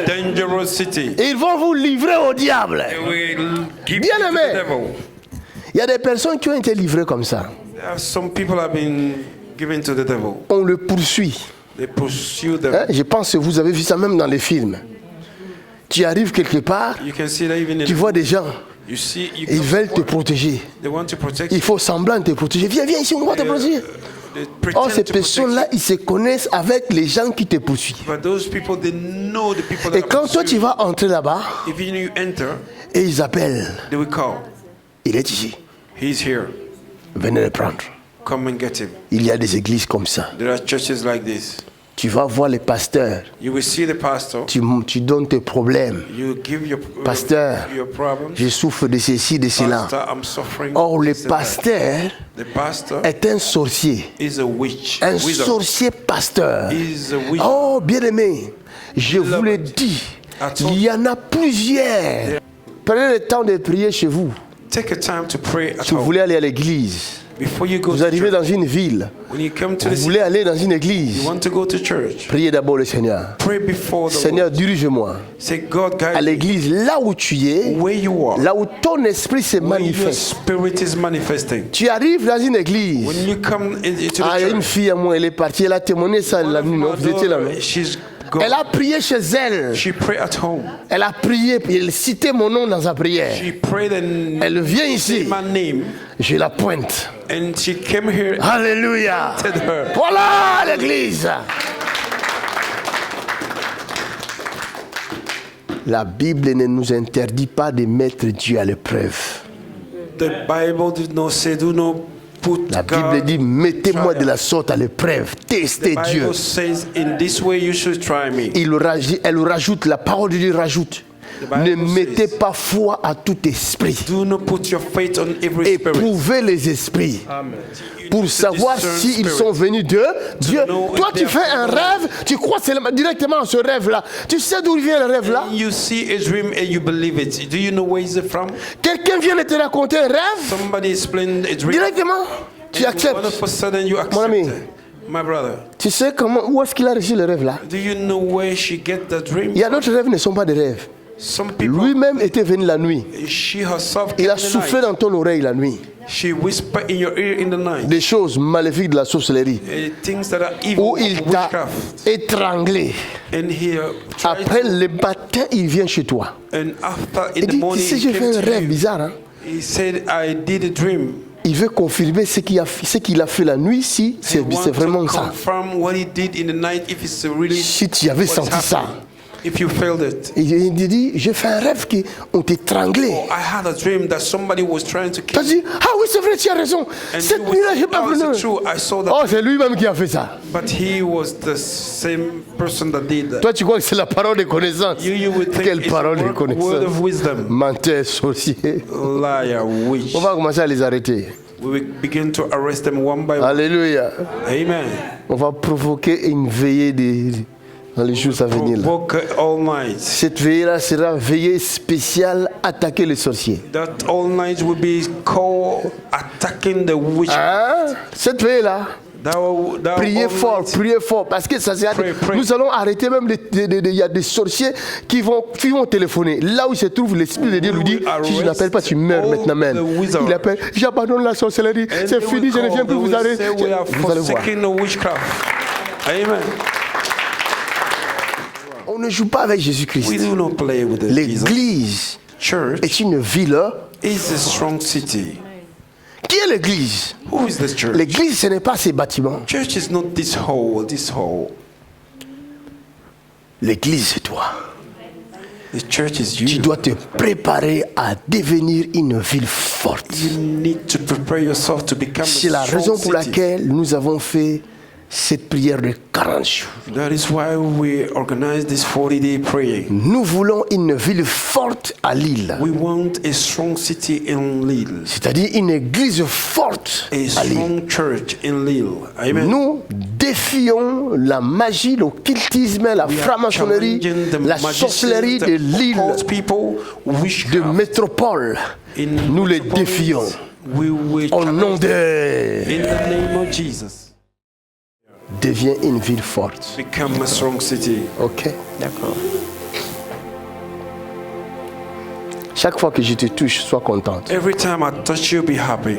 [SPEAKER 2] Dangerous city.
[SPEAKER 1] Ils vont vous livrer au diable.
[SPEAKER 2] They will give
[SPEAKER 1] Bien
[SPEAKER 2] you to
[SPEAKER 1] aimé.
[SPEAKER 2] the devil.
[SPEAKER 1] Il y a des personnes qui ont été livrées comme ça.
[SPEAKER 2] There are some people have been given to the devil.
[SPEAKER 1] On le poursuit.
[SPEAKER 2] They pursue them.
[SPEAKER 1] Hein, je pense que vous avez vu ça même dans les films. Tu arrives quelque part,
[SPEAKER 2] You can see that even in
[SPEAKER 1] tu vois des gens,
[SPEAKER 2] you see you
[SPEAKER 1] ils
[SPEAKER 2] come
[SPEAKER 1] veulent te
[SPEAKER 2] forward.
[SPEAKER 1] protéger.
[SPEAKER 2] They want to protect
[SPEAKER 1] Il
[SPEAKER 2] you.
[SPEAKER 1] faut semblant te protéger. Viens, viens ici, on va te protéger. Or, ces personnes-là, ils se connaissent avec les gens qui te poursuivent.
[SPEAKER 2] But those people, they know the people that
[SPEAKER 1] Et quand toi, tu vas entrer là-bas,
[SPEAKER 2] if you enter,
[SPEAKER 1] et ils appellent,
[SPEAKER 2] they will call.
[SPEAKER 1] il est ici,
[SPEAKER 2] He's here.
[SPEAKER 1] venez le prendre.
[SPEAKER 2] Come and get him.
[SPEAKER 1] Il y a des églises comme ça.
[SPEAKER 2] There are churches like this.
[SPEAKER 1] Tu vas voir les pasteurs,
[SPEAKER 2] You will see the pastor.
[SPEAKER 1] tu donnes tes problèmes.
[SPEAKER 2] You give your
[SPEAKER 1] Pasteur,
[SPEAKER 2] your problems.
[SPEAKER 1] je souffre de ceci, de cela.
[SPEAKER 2] Pastor, I'm suffering.
[SPEAKER 1] Or, le
[SPEAKER 2] this and that.
[SPEAKER 1] pasteur
[SPEAKER 2] The pastor
[SPEAKER 1] est un sorcier.
[SPEAKER 2] is a witch.
[SPEAKER 1] Un
[SPEAKER 2] Wizard.
[SPEAKER 1] sorcier pasteur.
[SPEAKER 2] Is a wizard.
[SPEAKER 1] Oh, bien-aimé, je vous le dis, il y en a plusieurs. Prenez le temps de prier chez vous.
[SPEAKER 2] Take a time to pray at
[SPEAKER 1] Si vous
[SPEAKER 2] home.
[SPEAKER 1] voulez aller à l'église,
[SPEAKER 2] Before you go
[SPEAKER 1] vous
[SPEAKER 2] to
[SPEAKER 1] arrivez
[SPEAKER 2] church.
[SPEAKER 1] dans une ville,
[SPEAKER 2] When you come to
[SPEAKER 1] vous
[SPEAKER 2] the
[SPEAKER 1] voulez
[SPEAKER 2] city,
[SPEAKER 1] aller dans une
[SPEAKER 2] you
[SPEAKER 1] église,
[SPEAKER 2] want to go to church.
[SPEAKER 1] priez d'abord le Seigneur.
[SPEAKER 2] Pray before the
[SPEAKER 1] Seigneur,
[SPEAKER 2] Lord.
[SPEAKER 1] dirige-moi
[SPEAKER 2] Say, God,
[SPEAKER 1] à
[SPEAKER 2] guide me
[SPEAKER 1] l'église, là où tu es,
[SPEAKER 2] where you are.
[SPEAKER 1] là où ton esprit se
[SPEAKER 2] Where your
[SPEAKER 1] manifeste.
[SPEAKER 2] spirit is manifesting.
[SPEAKER 1] Tu arrives dans une église.
[SPEAKER 2] When you come into
[SPEAKER 1] Ah, il y a
[SPEAKER 2] the
[SPEAKER 1] une
[SPEAKER 2] church,
[SPEAKER 1] fille à moi, elle est partie, elle a témoigné ça la nuit, non? Vous étiez là, non?
[SPEAKER 2] she's gone.
[SPEAKER 1] Elle a prié chez elle.
[SPEAKER 2] She prayed at home.
[SPEAKER 1] Elle a prié, puis elle citait mon nom dans sa prière.
[SPEAKER 2] She prayed and
[SPEAKER 1] Elle vient ici,
[SPEAKER 2] said my name,
[SPEAKER 1] je la pointe.
[SPEAKER 2] and she came here.
[SPEAKER 1] Alléluia.
[SPEAKER 2] Said her.
[SPEAKER 1] Voilà l'église. La Bible ne nous interdit pas de mettre Dieu à l'épreuve.
[SPEAKER 2] The Bible did not say, do not put
[SPEAKER 1] La Bible
[SPEAKER 2] God
[SPEAKER 1] dit, mettez-moi
[SPEAKER 2] trial.
[SPEAKER 1] de la sorte à l'épreuve. Testez
[SPEAKER 2] The
[SPEAKER 1] Dieu.
[SPEAKER 2] Bible says, in this way you should try me.
[SPEAKER 1] Elle rajoute, la parole de Dieu rajoute.
[SPEAKER 2] Bible
[SPEAKER 1] Ne
[SPEAKER 2] says-
[SPEAKER 1] mettez pas foi à tout esprit.
[SPEAKER 2] Do not put your faith on every spirit.
[SPEAKER 1] Éprouvez les esprits pour
[SPEAKER 2] To
[SPEAKER 1] savoir
[SPEAKER 2] discern
[SPEAKER 1] s'ils
[SPEAKER 2] spirit.
[SPEAKER 1] sont venus de Dieu.
[SPEAKER 2] know
[SPEAKER 1] Toi,
[SPEAKER 2] if
[SPEAKER 1] tu
[SPEAKER 2] they
[SPEAKER 1] fais
[SPEAKER 2] are
[SPEAKER 1] un
[SPEAKER 2] from
[SPEAKER 1] rêve, tu crois directement à ce rêve-là. Tu sais d'où vient le rêve-là?
[SPEAKER 2] You see a dream and you believe it. Do you know where is it from?
[SPEAKER 1] Quelqu'un vient de te raconter un rêve,
[SPEAKER 2] Somebody explained a dream.
[SPEAKER 1] directement, tu
[SPEAKER 2] and all
[SPEAKER 1] acceptes.
[SPEAKER 2] of a sudden you accept
[SPEAKER 1] Mon ami.
[SPEAKER 2] it. My brother,
[SPEAKER 1] Tu sais où est-ce qu'il a reçu le rêve-là?
[SPEAKER 2] do you know where she get the dream?
[SPEAKER 1] Il y a d'autres rêves qui ne sont pas des rêves.
[SPEAKER 2] Some people,
[SPEAKER 1] Lui-même était venu la nuit.
[SPEAKER 2] she herself
[SPEAKER 1] Il
[SPEAKER 2] came
[SPEAKER 1] a
[SPEAKER 2] in the
[SPEAKER 1] soufflé
[SPEAKER 2] night.
[SPEAKER 1] dans ton oreille la nuit.
[SPEAKER 2] She whispered in your ear in the night.
[SPEAKER 1] Des choses maléfiques de la sorcellerie.
[SPEAKER 2] Things that are evil,
[SPEAKER 1] Où il t'a
[SPEAKER 2] witchcraft.
[SPEAKER 1] étranglé.
[SPEAKER 2] And he tried
[SPEAKER 1] Après le matin, il vient chez toi.
[SPEAKER 2] and after in
[SPEAKER 1] Il
[SPEAKER 2] the
[SPEAKER 1] dit, tu
[SPEAKER 2] morning
[SPEAKER 1] sais,
[SPEAKER 2] he
[SPEAKER 1] j'ai fait
[SPEAKER 2] came
[SPEAKER 1] un
[SPEAKER 2] to
[SPEAKER 1] rêve
[SPEAKER 2] you.
[SPEAKER 1] bizarre. Hein?
[SPEAKER 2] He said, I did a dream.
[SPEAKER 1] Il veut confirmer ce qu'il a fait la nuit, si
[SPEAKER 2] He
[SPEAKER 1] c'est
[SPEAKER 2] wants
[SPEAKER 1] vraiment
[SPEAKER 2] to
[SPEAKER 1] ça.
[SPEAKER 2] confirm what he did in the night if it's really
[SPEAKER 1] Si tu avais
[SPEAKER 2] what is
[SPEAKER 1] senti ça.
[SPEAKER 2] happening. If you felt it.
[SPEAKER 1] Il dit, j'ai fait un rêve qu'on t'étranglait.
[SPEAKER 2] I had a dream that somebody was trying to
[SPEAKER 1] Tu as
[SPEAKER 2] kill
[SPEAKER 1] dit,
[SPEAKER 2] me.
[SPEAKER 1] ah oui, c'est vrai, tu as raison.
[SPEAKER 2] And
[SPEAKER 1] Cette
[SPEAKER 2] you
[SPEAKER 1] nuit-là, j'ai
[SPEAKER 2] was,
[SPEAKER 1] pas
[SPEAKER 2] that
[SPEAKER 1] vu.
[SPEAKER 2] was true. I saw that.
[SPEAKER 1] Oh, c'est lui-même qui a fait ça.
[SPEAKER 2] But he was the same person that did that.
[SPEAKER 1] Toi, tu crois que c'est la parole de connaissance.
[SPEAKER 2] You would think
[SPEAKER 1] Quelle
[SPEAKER 2] it's
[SPEAKER 1] parole
[SPEAKER 2] a
[SPEAKER 1] de
[SPEAKER 2] word
[SPEAKER 1] connaissance.
[SPEAKER 2] of wisdom.
[SPEAKER 1] Menteur, sorcier.
[SPEAKER 2] Liar, witch.
[SPEAKER 1] On va commencer à les arrêter.
[SPEAKER 2] We will begin to arrest them one by one.
[SPEAKER 1] Alléluia.
[SPEAKER 2] Amen.
[SPEAKER 1] On va provoquer une veillée dans les jours à venir. Là.
[SPEAKER 2] Provoke all night.
[SPEAKER 1] Cette veillée-là sera veillée spéciale attaquer les sorciers.
[SPEAKER 2] That all night will be called attacking the witch.
[SPEAKER 1] Hein? Cette veillée-là,
[SPEAKER 2] That
[SPEAKER 1] priez
[SPEAKER 2] all
[SPEAKER 1] fort,
[SPEAKER 2] night.
[SPEAKER 1] priez fort, parce que ça c'est.
[SPEAKER 2] Pray.
[SPEAKER 1] Nous allons arrêter même. Il y a des sorciers qui vont téléphoner. Là où se trouve l'esprit de Dieu lui dit, si je n'appelle pas, tu meurs maintenant même. Il appelle, j'abandonne la sorcellerie,
[SPEAKER 2] And
[SPEAKER 1] c'est
[SPEAKER 2] they
[SPEAKER 1] fini,
[SPEAKER 2] will
[SPEAKER 1] je ne viens
[SPEAKER 2] call,
[SPEAKER 1] plus
[SPEAKER 2] they
[SPEAKER 1] vous
[SPEAKER 2] will
[SPEAKER 1] arrêter.
[SPEAKER 2] say, we are
[SPEAKER 1] Vous allez voir.
[SPEAKER 2] forsaking the witchcraft. Amen.
[SPEAKER 1] On ne joue pas avec Jésus-Christ.
[SPEAKER 2] We do not play with the Jesus.
[SPEAKER 1] L'église
[SPEAKER 2] Church
[SPEAKER 1] est une ville.
[SPEAKER 2] is a strong city.
[SPEAKER 1] Qui est l'église?
[SPEAKER 2] Who is this church?
[SPEAKER 1] L'église, ce n'est pas ces bâtiments.
[SPEAKER 2] Church is not this hole,
[SPEAKER 1] L'église, c'est toi.
[SPEAKER 2] The church is
[SPEAKER 1] Tu
[SPEAKER 2] you.
[SPEAKER 1] dois te préparer à devenir une ville forte.
[SPEAKER 2] You need to prepare yourself to become
[SPEAKER 1] C'est
[SPEAKER 2] a
[SPEAKER 1] la
[SPEAKER 2] strong
[SPEAKER 1] raison pour
[SPEAKER 2] city.
[SPEAKER 1] laquelle nous avons fait cette prière de 40 jours.
[SPEAKER 2] That is why we organize this 40-day praying.
[SPEAKER 1] Nous voulons une ville forte à Lille.
[SPEAKER 2] We want a strong city in Lille.
[SPEAKER 1] C'est-à-dire une église forte
[SPEAKER 2] A
[SPEAKER 1] à Lille.
[SPEAKER 2] strong church in Lille. Amen.
[SPEAKER 1] Nous défions la magie, l'occultisme, la
[SPEAKER 2] We are
[SPEAKER 1] franc-maçonnerie,
[SPEAKER 2] challenging the
[SPEAKER 1] la
[SPEAKER 2] magicians,
[SPEAKER 1] sorcellerie de
[SPEAKER 2] the
[SPEAKER 1] Lille,
[SPEAKER 2] occult people,
[SPEAKER 1] de
[SPEAKER 2] witchcraft.
[SPEAKER 1] métropole.
[SPEAKER 2] In
[SPEAKER 1] Nous les
[SPEAKER 2] metropolis,
[SPEAKER 1] défions.
[SPEAKER 2] We will
[SPEAKER 1] Au nom
[SPEAKER 2] challenge
[SPEAKER 1] de...
[SPEAKER 2] in the name of Jesus.
[SPEAKER 1] Deviens une ville forte.
[SPEAKER 2] Become a strong city.
[SPEAKER 1] Ok?
[SPEAKER 3] D'accord.
[SPEAKER 1] Chaque fois que je te touche, sois contente.
[SPEAKER 2] Every time I touch you, be happy.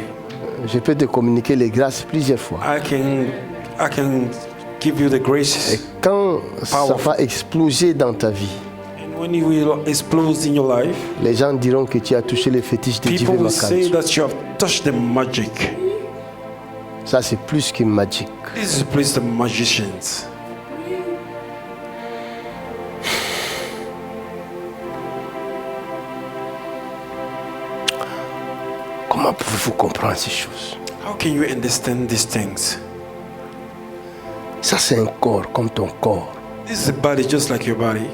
[SPEAKER 1] Je peux te communiquer les grâces plusieurs fois.
[SPEAKER 2] I can give you the
[SPEAKER 1] Et
[SPEAKER 2] grace.
[SPEAKER 1] quand ça
[SPEAKER 2] Powerful.
[SPEAKER 1] va exploser dans ta vie,
[SPEAKER 2] And when you will explode in your life,
[SPEAKER 1] les gens diront que tu as touché les fétiches de
[SPEAKER 2] people
[SPEAKER 1] Dieu
[SPEAKER 2] will say
[SPEAKER 1] Makansu.
[SPEAKER 2] that you have touched the magic.
[SPEAKER 1] Ça, c'est plus qu'une magique.
[SPEAKER 2] This is a place of magicians.
[SPEAKER 1] Comment pouvez-vous comprendre ces choses?
[SPEAKER 2] How can you understand these things?
[SPEAKER 1] Ça, c'est un corps comme ton corps.
[SPEAKER 2] This is a body just like your body.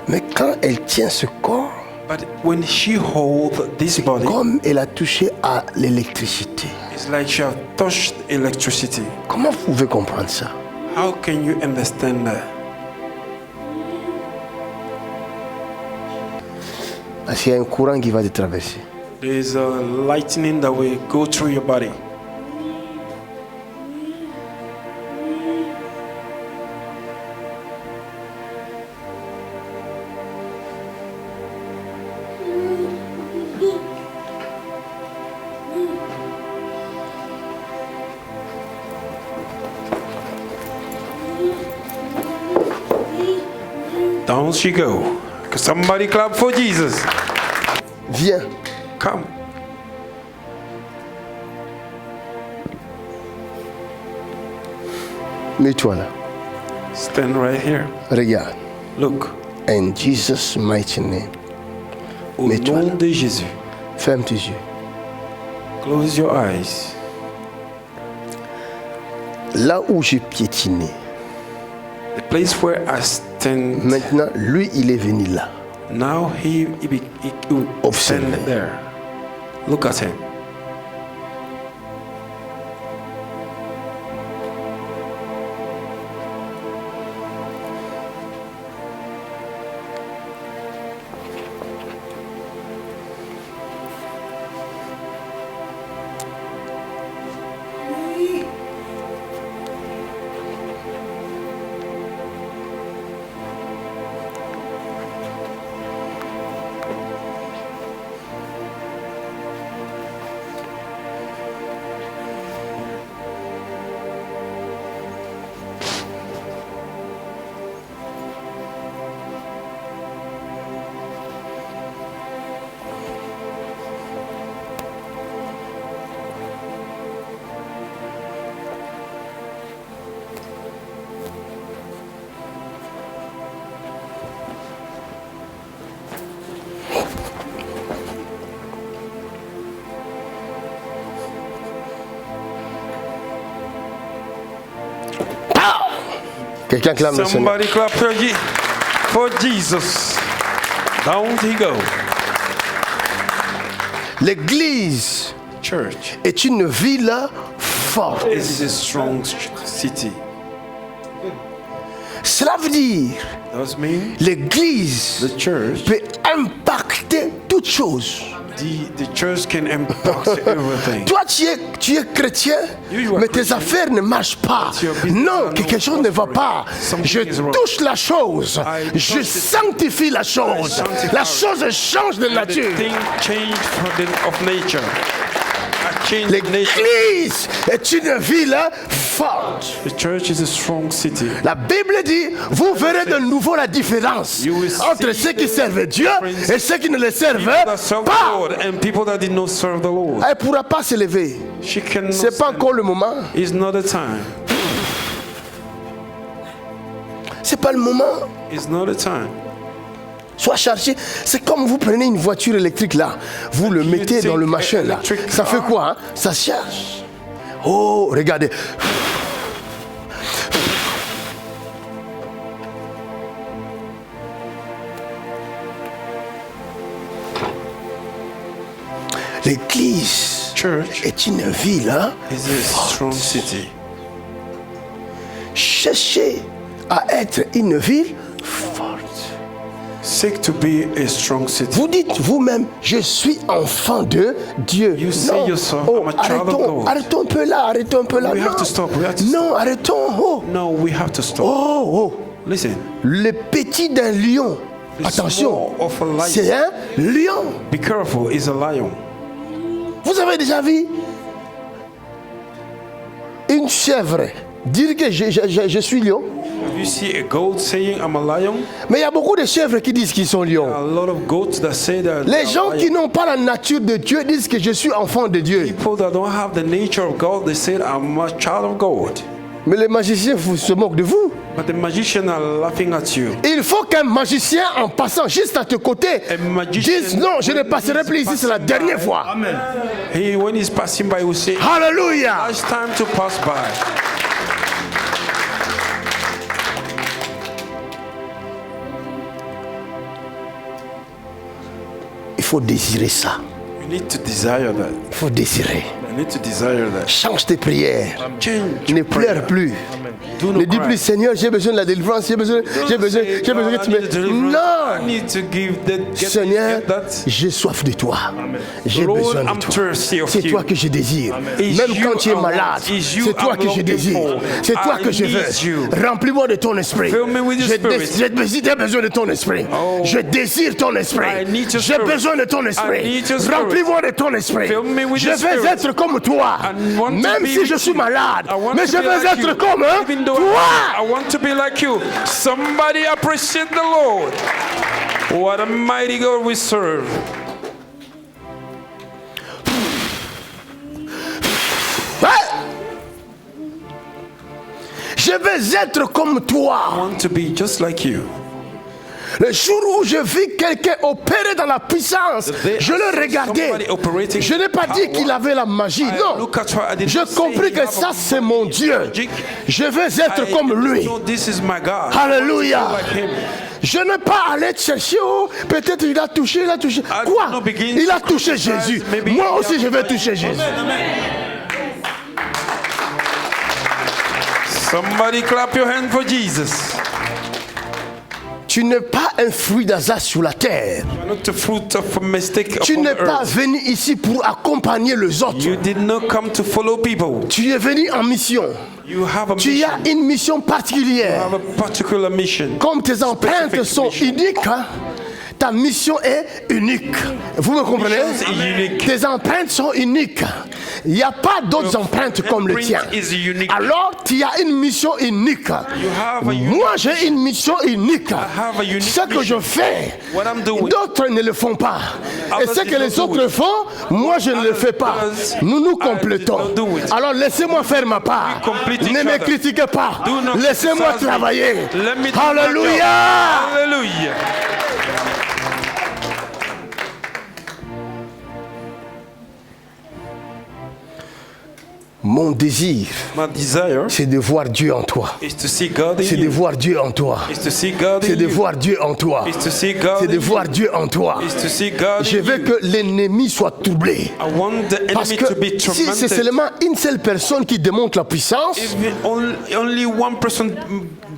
[SPEAKER 1] Mais quand elle tient ce corps,
[SPEAKER 2] But when she holds this body,
[SPEAKER 1] comme elle a touché à l'électricité.
[SPEAKER 2] it's like she has touched electricity.
[SPEAKER 1] Comment vous pouvez comprendre ça?
[SPEAKER 2] How can you understand that?
[SPEAKER 1] Parce qu'il y a un courant qui va te traverser.
[SPEAKER 2] There is a lightning that will go through your body. Down she go. Somebody clap for Jesus.
[SPEAKER 1] Viens.
[SPEAKER 2] Come.
[SPEAKER 1] Mets-toi là.
[SPEAKER 2] Stand right here.
[SPEAKER 1] Regarde.
[SPEAKER 2] Look.
[SPEAKER 1] In Jesus' mighty name.
[SPEAKER 2] Au
[SPEAKER 1] Mets-toi
[SPEAKER 2] nom
[SPEAKER 1] là.
[SPEAKER 2] de Jésus.
[SPEAKER 1] Ferme tes yeux.
[SPEAKER 2] Close your eyes.
[SPEAKER 1] Là où j'ai piétiné,
[SPEAKER 2] The place where I stand.
[SPEAKER 1] maintenant, lui, il est venu là.
[SPEAKER 2] Now he will
[SPEAKER 1] Observe.
[SPEAKER 2] stand there. Look at him.
[SPEAKER 1] Quelqu'un clame le Seigneur.
[SPEAKER 2] Somebody clap for Jesus. Down he go.
[SPEAKER 1] L'église
[SPEAKER 2] Church
[SPEAKER 1] est une ville forte.
[SPEAKER 2] is a strong city.
[SPEAKER 1] Cela veut dire,
[SPEAKER 2] Does mean
[SPEAKER 1] l'église
[SPEAKER 2] the church,
[SPEAKER 1] peut impacter toutes choses.
[SPEAKER 2] the church can impact everything.
[SPEAKER 1] Toi, tu es chrétien,
[SPEAKER 2] You are
[SPEAKER 1] mais tes
[SPEAKER 2] Christian.
[SPEAKER 1] affaires ne marchent pas.
[SPEAKER 2] Your business
[SPEAKER 1] Non,
[SPEAKER 2] are
[SPEAKER 1] quelque
[SPEAKER 2] not
[SPEAKER 1] chose ne va
[SPEAKER 2] prospering.
[SPEAKER 1] pas.
[SPEAKER 2] Something
[SPEAKER 1] Je
[SPEAKER 2] is wrong.
[SPEAKER 1] touche la chose.
[SPEAKER 2] I
[SPEAKER 1] Je
[SPEAKER 2] touch it.
[SPEAKER 1] sanctifie la chose.
[SPEAKER 2] sanctify
[SPEAKER 1] La
[SPEAKER 2] it.
[SPEAKER 1] chose change de
[SPEAKER 2] And the
[SPEAKER 1] nature.
[SPEAKER 2] thing changed of nature. I changed nature.
[SPEAKER 1] L'église est une ville forte.
[SPEAKER 2] The church is a strong city.
[SPEAKER 1] La Bible dit, vous verrez de nouveau la différence
[SPEAKER 2] You will
[SPEAKER 1] entre
[SPEAKER 2] see
[SPEAKER 1] ceux qui
[SPEAKER 2] the
[SPEAKER 1] servent Dieu
[SPEAKER 2] difference
[SPEAKER 1] et ceux qui ne le servent
[SPEAKER 2] People that serve the
[SPEAKER 1] pas.
[SPEAKER 2] Lord and people that did not serve the Lord.
[SPEAKER 1] Elle ne pourra pas se lever.
[SPEAKER 2] She cannot.
[SPEAKER 1] Ce n'est pas
[SPEAKER 2] stand.
[SPEAKER 1] encore le moment.
[SPEAKER 2] It's not the time.
[SPEAKER 1] Ce n'est pas le moment.
[SPEAKER 2] It's not the time.
[SPEAKER 1] Soit chargé. C'est comme vous prenez une voiture électrique là. Vous le
[SPEAKER 2] You
[SPEAKER 1] mettez dans
[SPEAKER 2] take
[SPEAKER 1] le machin là.
[SPEAKER 2] electric
[SPEAKER 1] Ça fait
[SPEAKER 2] car.
[SPEAKER 1] quoi hein? Ça se charge. Oh, regardez. L'église
[SPEAKER 2] Church
[SPEAKER 1] est une ville hein,
[SPEAKER 2] is a strong
[SPEAKER 1] forte.
[SPEAKER 2] city.
[SPEAKER 1] Cherchez à être une ville forte.
[SPEAKER 2] Seek to be a strong city.
[SPEAKER 1] Vous dites vous-même, je suis enfant de Dieu.
[SPEAKER 2] You say
[SPEAKER 1] Non.
[SPEAKER 2] yourself,
[SPEAKER 1] Oh,
[SPEAKER 2] I'm a child of God.
[SPEAKER 1] arrêtons un peu là, arrêtons un peu là.
[SPEAKER 2] We have
[SPEAKER 1] Non.
[SPEAKER 2] to stop, we have to
[SPEAKER 1] Non, arrêtons. Oh,
[SPEAKER 2] No, we have to stop.
[SPEAKER 1] oh, oh.
[SPEAKER 2] Listen,
[SPEAKER 1] Le petit d'un lion.
[SPEAKER 2] The
[SPEAKER 1] Attention,
[SPEAKER 2] small of a lion.
[SPEAKER 1] c'est un lion.
[SPEAKER 2] be careful, is a lion.
[SPEAKER 1] Vous avez déjà vu une chèvre dire que je suis lion?
[SPEAKER 2] You see a goat saying, I'm a lion.
[SPEAKER 1] Mais il y a beaucoup de chèvres qui disent qu'ils sont lions.
[SPEAKER 2] A lot of goats that say that.
[SPEAKER 1] Les gens qui n'ont pas la nature de Dieu disent que je suis enfant de Dieu.
[SPEAKER 2] People that don't have the nature of God, they say, I'm a child of God.
[SPEAKER 1] Mais les magiciens se moquent de vous.
[SPEAKER 2] But the magicians are laughing at you.
[SPEAKER 1] Il faut qu'un magicien, en passant juste à tes côtés, dise non, je ne passerai plus ici, c'est la dernière fois.
[SPEAKER 2] Amen. He, when he's passing by, will say,
[SPEAKER 1] Hallelujah.
[SPEAKER 2] it's time to pass by.
[SPEAKER 1] Il faut désirer ça.
[SPEAKER 2] You need to desire that.
[SPEAKER 1] Il faut désirer.
[SPEAKER 2] You need to desire that.
[SPEAKER 1] Change tes prières.
[SPEAKER 2] Change.
[SPEAKER 1] Ne pleure plus.
[SPEAKER 2] Do not
[SPEAKER 1] Ne dis
[SPEAKER 2] cry.
[SPEAKER 1] plus, Seigneur, j'ai besoin de la délivrance, j'ai besoin que tu me... Non!
[SPEAKER 2] I need to give that.
[SPEAKER 1] Seigneur,
[SPEAKER 2] Get that.
[SPEAKER 1] j'ai soif de toi. J'ai
[SPEAKER 2] Lord,
[SPEAKER 1] besoin de
[SPEAKER 2] I'm
[SPEAKER 1] toi.
[SPEAKER 2] thirsty of
[SPEAKER 1] C'est
[SPEAKER 2] you.
[SPEAKER 1] toi que je désire.
[SPEAKER 2] It's
[SPEAKER 1] Même
[SPEAKER 2] you
[SPEAKER 1] quand tu es
[SPEAKER 2] I want.
[SPEAKER 1] malade,
[SPEAKER 2] It's you
[SPEAKER 1] c'est toi
[SPEAKER 2] I'm
[SPEAKER 1] que je
[SPEAKER 2] looking
[SPEAKER 1] désire.
[SPEAKER 2] for.
[SPEAKER 1] C'est toi
[SPEAKER 2] I
[SPEAKER 1] que je
[SPEAKER 2] need
[SPEAKER 1] veux.
[SPEAKER 2] you.
[SPEAKER 1] Remplis-moi de ton esprit.
[SPEAKER 2] Fill me with your spirit.
[SPEAKER 1] J'ai besoin de ton esprit.
[SPEAKER 2] Oh.
[SPEAKER 1] Je désire ton esprit.
[SPEAKER 2] I need your
[SPEAKER 1] J'ai
[SPEAKER 2] spirit.
[SPEAKER 1] besoin de ton
[SPEAKER 2] I
[SPEAKER 1] esprit.
[SPEAKER 2] need your spirit.
[SPEAKER 1] Remplis-moi de ton esprit.
[SPEAKER 2] Fill me with
[SPEAKER 1] Je
[SPEAKER 2] your
[SPEAKER 1] veux
[SPEAKER 2] spirit.
[SPEAKER 1] être comme toi.
[SPEAKER 2] I want to
[SPEAKER 1] Même
[SPEAKER 2] be
[SPEAKER 1] si
[SPEAKER 2] with
[SPEAKER 1] je suis
[SPEAKER 2] you.
[SPEAKER 1] malade.
[SPEAKER 2] I want
[SPEAKER 1] Mais
[SPEAKER 2] to
[SPEAKER 1] je
[SPEAKER 2] be
[SPEAKER 1] veux
[SPEAKER 2] like
[SPEAKER 1] être
[SPEAKER 2] you.
[SPEAKER 1] comme
[SPEAKER 2] Even though
[SPEAKER 1] toi.
[SPEAKER 2] I want to be like you. Somebody appreciate the Lord. What a mighty God we serve.
[SPEAKER 1] Je veux être comme toi.
[SPEAKER 2] I want to be just like you.
[SPEAKER 1] Le jour où je vis quelqu'un opérer dans la puissance, je le regardais. Je n'ai pas dit qu'il avait la magie, non. J'ai compris que ça, c'est mon Dieu. Je veux être comme lui.
[SPEAKER 2] This is my God.
[SPEAKER 1] Alléluia. Je n'ai pas allé chercher, oh, peut-être il a touché, Quoi? Il a touché Jésus. Moi aussi, je vais toucher Jésus.
[SPEAKER 2] Somebody clap your hand for Jesus.
[SPEAKER 1] Tu n'es pas un fruit d'hasard sur la terre.
[SPEAKER 2] You are not the fruit of a mistake
[SPEAKER 1] Tu
[SPEAKER 2] upon
[SPEAKER 1] n'es pas
[SPEAKER 2] earth.
[SPEAKER 1] venu ici pour accompagner les autres.
[SPEAKER 2] You did not come to follow people.
[SPEAKER 1] Tu es venu en mission.
[SPEAKER 2] You have a
[SPEAKER 1] Tu
[SPEAKER 2] mission.
[SPEAKER 1] as une mission
[SPEAKER 2] You
[SPEAKER 1] particulière.
[SPEAKER 2] have a particular mission.
[SPEAKER 1] Comme tes empreintes sont uniques, hein, ta mission est unique. Vous me comprenez?
[SPEAKER 2] Mission is unique.
[SPEAKER 1] Tes empreintes sont uniques. Il n'y a pas d'autres empreintes comme le tien.
[SPEAKER 2] Imprint is unique.
[SPEAKER 1] Alors, tu as une mission unique.
[SPEAKER 2] have a unique
[SPEAKER 1] Moi, j'ai une mission unique.
[SPEAKER 2] have a unique
[SPEAKER 1] Ce que je fais,
[SPEAKER 2] What I'm doing.
[SPEAKER 1] d'autres ne le font pas. Et
[SPEAKER 2] Others
[SPEAKER 1] ce
[SPEAKER 2] did
[SPEAKER 1] que
[SPEAKER 2] not
[SPEAKER 1] les
[SPEAKER 2] do
[SPEAKER 1] autres
[SPEAKER 2] it.
[SPEAKER 1] font, moi, je ne le fais pas.
[SPEAKER 2] Others,
[SPEAKER 1] Nous nous
[SPEAKER 2] I did
[SPEAKER 1] complétons.
[SPEAKER 2] not do it.
[SPEAKER 1] Alors, laissez-moi faire ma part.
[SPEAKER 2] We complete each
[SPEAKER 1] Ne me
[SPEAKER 2] other.
[SPEAKER 1] critiquez pas.
[SPEAKER 2] Do not
[SPEAKER 1] Laissez-moi
[SPEAKER 2] criticize me.
[SPEAKER 1] travailler.
[SPEAKER 2] Let me do my
[SPEAKER 1] Alléluia.
[SPEAKER 2] job. Hallelujah.
[SPEAKER 1] Mon désir,
[SPEAKER 2] My desire
[SPEAKER 1] c'est de voir Dieu en toi.
[SPEAKER 2] is to see God in
[SPEAKER 1] C'est de
[SPEAKER 2] you.
[SPEAKER 1] voir Dieu en toi.
[SPEAKER 2] Is to see God
[SPEAKER 1] C'est
[SPEAKER 2] in
[SPEAKER 1] de
[SPEAKER 2] you.
[SPEAKER 1] voir Dieu en toi.
[SPEAKER 2] Is to see God
[SPEAKER 1] C'est de
[SPEAKER 2] in
[SPEAKER 1] voir
[SPEAKER 2] you.
[SPEAKER 1] Dieu en toi.
[SPEAKER 2] Is to see God
[SPEAKER 1] Je
[SPEAKER 2] in
[SPEAKER 1] veux
[SPEAKER 2] you.
[SPEAKER 1] que l'ennemi soit troublé.
[SPEAKER 2] I want the
[SPEAKER 1] Parce
[SPEAKER 2] enemy
[SPEAKER 1] que
[SPEAKER 2] to be
[SPEAKER 1] si c'est
[SPEAKER 2] tormented.
[SPEAKER 1] seulement une seule personne qui démontre la puissance,
[SPEAKER 2] If only one person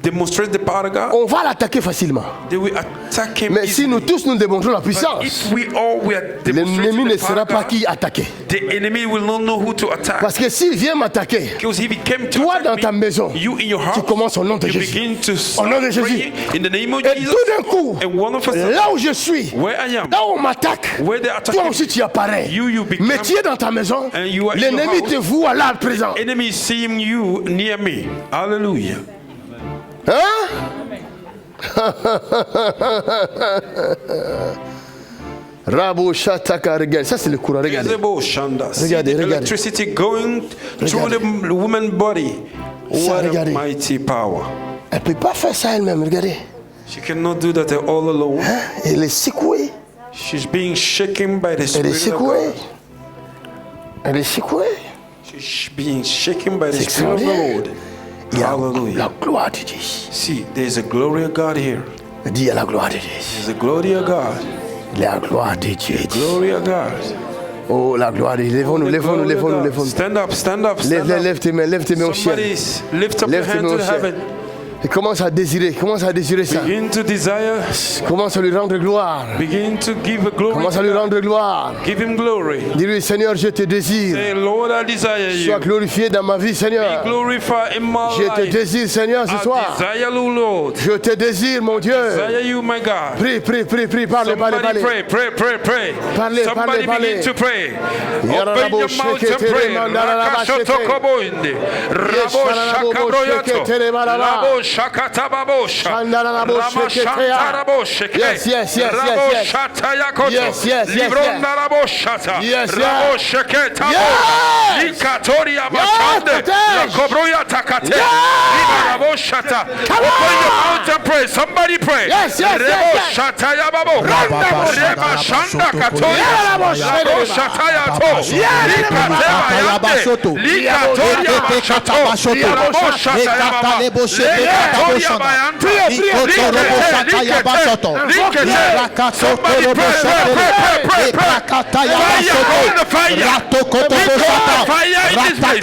[SPEAKER 2] demonstrates the power of God,
[SPEAKER 1] on va l'attaquer facilement.
[SPEAKER 2] they will attack him
[SPEAKER 1] Mais si
[SPEAKER 2] easily.
[SPEAKER 1] nous tous nous démontrons la
[SPEAKER 2] But
[SPEAKER 1] puissance,
[SPEAKER 2] if we all were
[SPEAKER 1] l'ennemi
[SPEAKER 2] demonstrating
[SPEAKER 1] ne
[SPEAKER 2] the power
[SPEAKER 1] saura
[SPEAKER 2] of
[SPEAKER 1] pas
[SPEAKER 2] God,
[SPEAKER 1] qui attaquer.
[SPEAKER 2] the enemy will not know who to attack.
[SPEAKER 1] Parce que s'il vient m'attaquer,
[SPEAKER 2] Because if he came to
[SPEAKER 1] toi
[SPEAKER 2] attack
[SPEAKER 1] dans
[SPEAKER 2] me,
[SPEAKER 1] ta maison,
[SPEAKER 2] you in your house,
[SPEAKER 1] tu commences au nom de
[SPEAKER 2] you
[SPEAKER 1] Jésus.
[SPEAKER 2] begin to
[SPEAKER 1] Au nom de
[SPEAKER 2] start
[SPEAKER 1] Jésus.
[SPEAKER 2] praying in the name of
[SPEAKER 1] Et
[SPEAKER 2] Jesus.
[SPEAKER 1] tout d'un coup,
[SPEAKER 2] And one of a sudden,
[SPEAKER 1] là où je suis,
[SPEAKER 2] where I am,
[SPEAKER 1] là où on m'attaque,
[SPEAKER 2] where they attack
[SPEAKER 1] toi
[SPEAKER 2] me,
[SPEAKER 1] aussi tu apparais.
[SPEAKER 2] you become-
[SPEAKER 1] Mais tu es dans ta maison,
[SPEAKER 2] And you are in
[SPEAKER 1] l'ennemi
[SPEAKER 2] your
[SPEAKER 1] te
[SPEAKER 2] house.
[SPEAKER 1] voit là présent.
[SPEAKER 2] enemy is seeing you near me. Hallelujah.
[SPEAKER 1] Hein? Rabo Shataka, regarde, ça c'est le courant, regardez.
[SPEAKER 2] Jezebel Shanda. See
[SPEAKER 1] Regardez,
[SPEAKER 2] the
[SPEAKER 1] regardez.
[SPEAKER 2] electricity going through the woman's body. What a
[SPEAKER 1] regardez.
[SPEAKER 2] mighty power.
[SPEAKER 1] Elle ne peut pas faire ça elle-même, regardez.
[SPEAKER 2] She cannot do that all alone.
[SPEAKER 1] Hein? Elle est secouée.
[SPEAKER 2] She's being shaken by the
[SPEAKER 1] Elle est
[SPEAKER 2] Spirit of
[SPEAKER 1] secouée.
[SPEAKER 2] God.
[SPEAKER 1] Elle est secouée.
[SPEAKER 2] She's being shaken by the
[SPEAKER 1] C'est
[SPEAKER 2] Spirit of the
[SPEAKER 1] extraordinaire.
[SPEAKER 2] Lord.
[SPEAKER 1] Il y a
[SPEAKER 2] Hallelujah.
[SPEAKER 1] la gloire de Dieu.
[SPEAKER 2] See, there's a glory of God here.
[SPEAKER 1] Dis il y a la gloire de Dieu.
[SPEAKER 2] There's a glory of God.
[SPEAKER 1] La gloire de Dieu.
[SPEAKER 2] Glory of God.
[SPEAKER 1] Oh, la gloire de Dieu. Lèvons-nous,
[SPEAKER 2] The
[SPEAKER 1] lèvons-nous,
[SPEAKER 2] glory of
[SPEAKER 1] lèvons-nous,
[SPEAKER 2] God.
[SPEAKER 1] lèvons-nous.
[SPEAKER 2] Stand up, stand up, stand
[SPEAKER 1] Lève,
[SPEAKER 2] up.
[SPEAKER 1] lève tes mains au ciel.
[SPEAKER 2] Somebody lift up your
[SPEAKER 1] Lève tes
[SPEAKER 2] hand
[SPEAKER 1] mains
[SPEAKER 2] to
[SPEAKER 1] au ciel.
[SPEAKER 2] heaven.
[SPEAKER 1] Et commence à désirer ça.
[SPEAKER 2] Begin to desire.
[SPEAKER 1] Commence à lui rendre gloire.
[SPEAKER 2] Begin to give a glory
[SPEAKER 1] Commence
[SPEAKER 2] to
[SPEAKER 1] à lui
[SPEAKER 2] God.
[SPEAKER 1] rendre gloire.
[SPEAKER 2] Give him glory.
[SPEAKER 1] Dis-lui, Seigneur, je te désire.
[SPEAKER 2] Say, Lord, I desire
[SPEAKER 1] Sois
[SPEAKER 2] you.
[SPEAKER 1] glorifié dans ma vie, Seigneur.
[SPEAKER 2] Glorify in my
[SPEAKER 1] Je te
[SPEAKER 2] life.
[SPEAKER 1] désire, Seigneur, ce
[SPEAKER 2] I
[SPEAKER 1] soir.
[SPEAKER 2] desire you, Lord.
[SPEAKER 1] Je te désire, mon Dieu.
[SPEAKER 2] Desire you, my God.
[SPEAKER 1] Prie, parle,
[SPEAKER 2] Somebody pray.
[SPEAKER 1] Parlez,
[SPEAKER 2] Somebody
[SPEAKER 1] parlez.
[SPEAKER 2] begin to pray. Open
[SPEAKER 1] Yarabo
[SPEAKER 2] your mouth
[SPEAKER 1] sheke
[SPEAKER 2] and pray.
[SPEAKER 1] tere mandara raba sheke.
[SPEAKER 2] Rakashotokoboinde. Rabo
[SPEAKER 1] Yes,
[SPEAKER 2] shakabroyato.
[SPEAKER 1] sheke tere maraba.
[SPEAKER 2] Rabo shakata babosha.
[SPEAKER 1] Shandarabosheketea.
[SPEAKER 2] Ramasantaraboshe.
[SPEAKER 1] Yes, yes, yes, yes, yes.
[SPEAKER 2] Raboshataya
[SPEAKER 1] Yes, yes, yes,
[SPEAKER 2] Libronda raboshata.
[SPEAKER 1] Yes, yes.
[SPEAKER 2] Rabosheketa.
[SPEAKER 1] Yes.
[SPEAKER 2] Likatoria bashande.
[SPEAKER 1] Yes.
[SPEAKER 2] Lakobroya takate.
[SPEAKER 1] Yes.
[SPEAKER 2] Raboshata.
[SPEAKER 1] Come
[SPEAKER 2] Open your
[SPEAKER 1] on.
[SPEAKER 2] mouth and pray. Somebody pray.
[SPEAKER 1] Yes, yes, yes, yes.
[SPEAKER 2] Reboshataya babo. Reba shanda katoria.
[SPEAKER 1] Yeah.
[SPEAKER 2] Raboshataya to.
[SPEAKER 1] Yeah.
[SPEAKER 2] Likateba yande. Likatoria bashato. Raboshataya baba. Lekatoria bayante. Somebody pray. Fire on the fire. Fire in this place.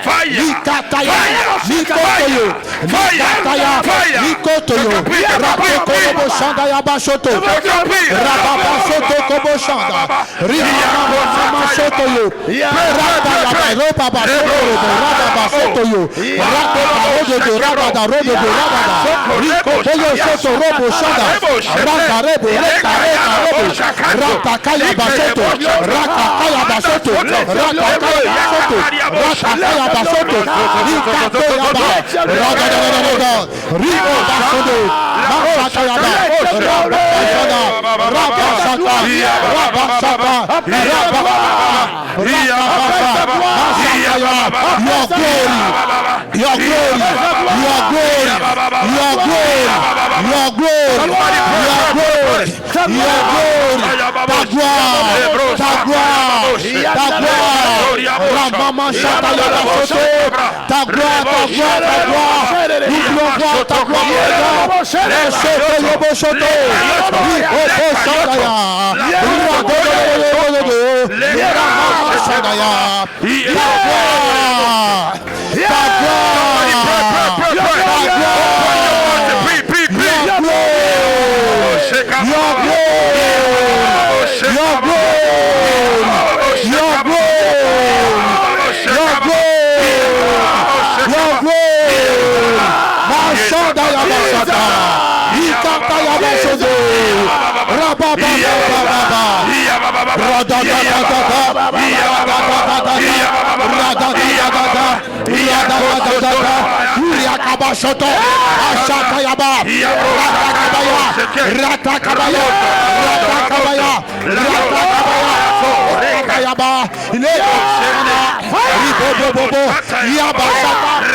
[SPEAKER 2] Fire of the Holy Ghost. Fire of the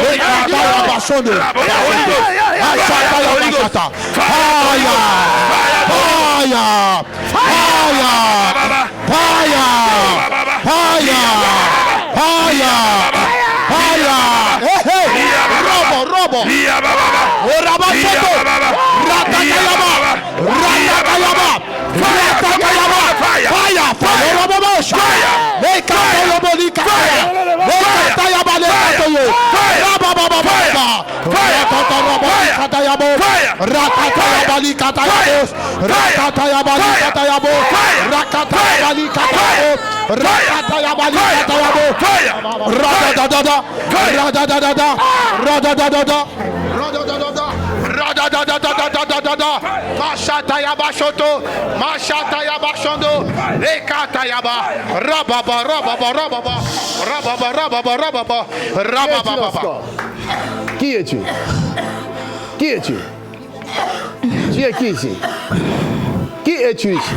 [SPEAKER 2] Holy Ghost. Fire of the Holy Ghost.
[SPEAKER 1] Qui es-tu? Qui es-tu? Tu es qui ici? Qui es-tu ici?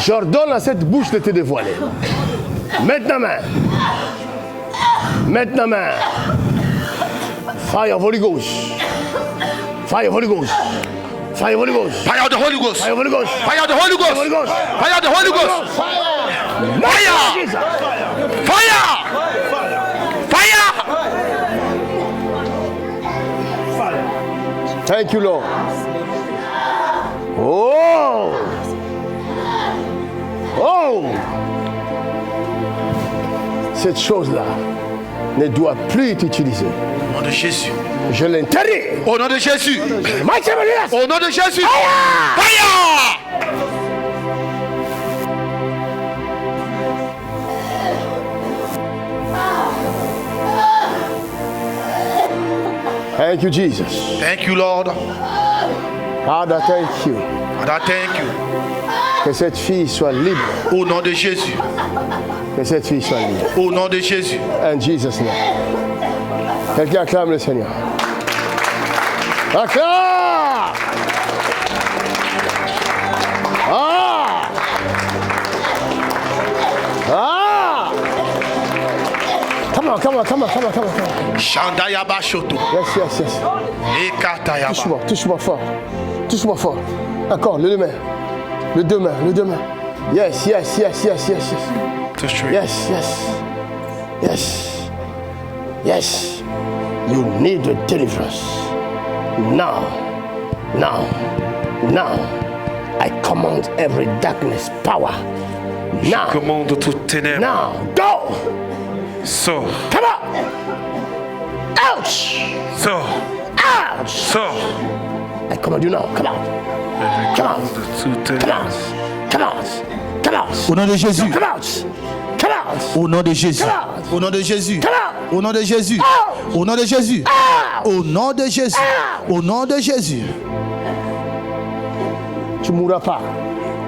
[SPEAKER 1] J'ordonne à cette bouche de te dévoiler. Maintenant main. Maintenant main. Fire of Holy Ghost. Fire of Holy Ghost. Fire of Holy Ghost.
[SPEAKER 5] Fire of the Holy Ghost.
[SPEAKER 1] Fire of Holy Ghost.
[SPEAKER 5] Fire of the Holy Ghost.
[SPEAKER 1] Holy Ghost.
[SPEAKER 5] Fire of the Holy Ghost.
[SPEAKER 1] Fire.
[SPEAKER 5] Fire. Fire.
[SPEAKER 1] Thank you, Lord. Oh! Oh! Cette chose-là ne doit plus être utilisée.
[SPEAKER 5] Au nom de Jésus.
[SPEAKER 1] Je l'interdis.
[SPEAKER 5] Au nom de Jésus.
[SPEAKER 1] Mighty name of Jesus.
[SPEAKER 5] Au nom de Jésus.
[SPEAKER 1] Fire!
[SPEAKER 5] Fire.
[SPEAKER 1] Thank you, Jesus.
[SPEAKER 2] Thank you, Lord.
[SPEAKER 1] Father, thank you.
[SPEAKER 2] Father, thank you.
[SPEAKER 1] Que cette fille soit libre.
[SPEAKER 2] Au nom de Jésus.
[SPEAKER 1] Que cette fille soit libre.
[SPEAKER 2] Au nom de Jésus.
[SPEAKER 1] In Jesus' name. Quelqu'un acclame le Seigneur. Acclame! Ah! Ah! Come on, come on, come on, come on, come on.
[SPEAKER 2] Shandaya Bashoto.
[SPEAKER 1] Yes, yes, yes.
[SPEAKER 2] Ekatayaba.
[SPEAKER 1] Touche-moi fort. Touche-moi fort. Encore, le deux mains. Le deux mains, le deux mains. Yes, yes, yes, yes, yes, yes.
[SPEAKER 2] Touche lui.
[SPEAKER 1] Yes, yes. Yes. Yes. You need a deliverance. Now. Now. Now. I command every darkness power. Now.
[SPEAKER 2] Commande toute ténèbres.
[SPEAKER 1] Now. Go.
[SPEAKER 2] Sors.
[SPEAKER 1] Come on. Ouch.
[SPEAKER 2] Sors.
[SPEAKER 1] Ouch.
[SPEAKER 2] Sors.
[SPEAKER 1] I command you now. Come out. Come out.
[SPEAKER 2] Toute
[SPEAKER 1] Come
[SPEAKER 2] ténèbres.
[SPEAKER 1] out. Come out. Come out.
[SPEAKER 6] Au nom de Jésus.
[SPEAKER 1] Come out. Come out.
[SPEAKER 6] Au nom de Jésus.
[SPEAKER 1] Come out.
[SPEAKER 6] Au nom de Jésus.
[SPEAKER 1] Come out.
[SPEAKER 6] Au nom de Jésus.
[SPEAKER 1] Out.
[SPEAKER 6] Au nom de Jésus.
[SPEAKER 1] Out.
[SPEAKER 6] Au nom de Jésus. Au nom de Jésus.
[SPEAKER 1] Tu ne mourras pas.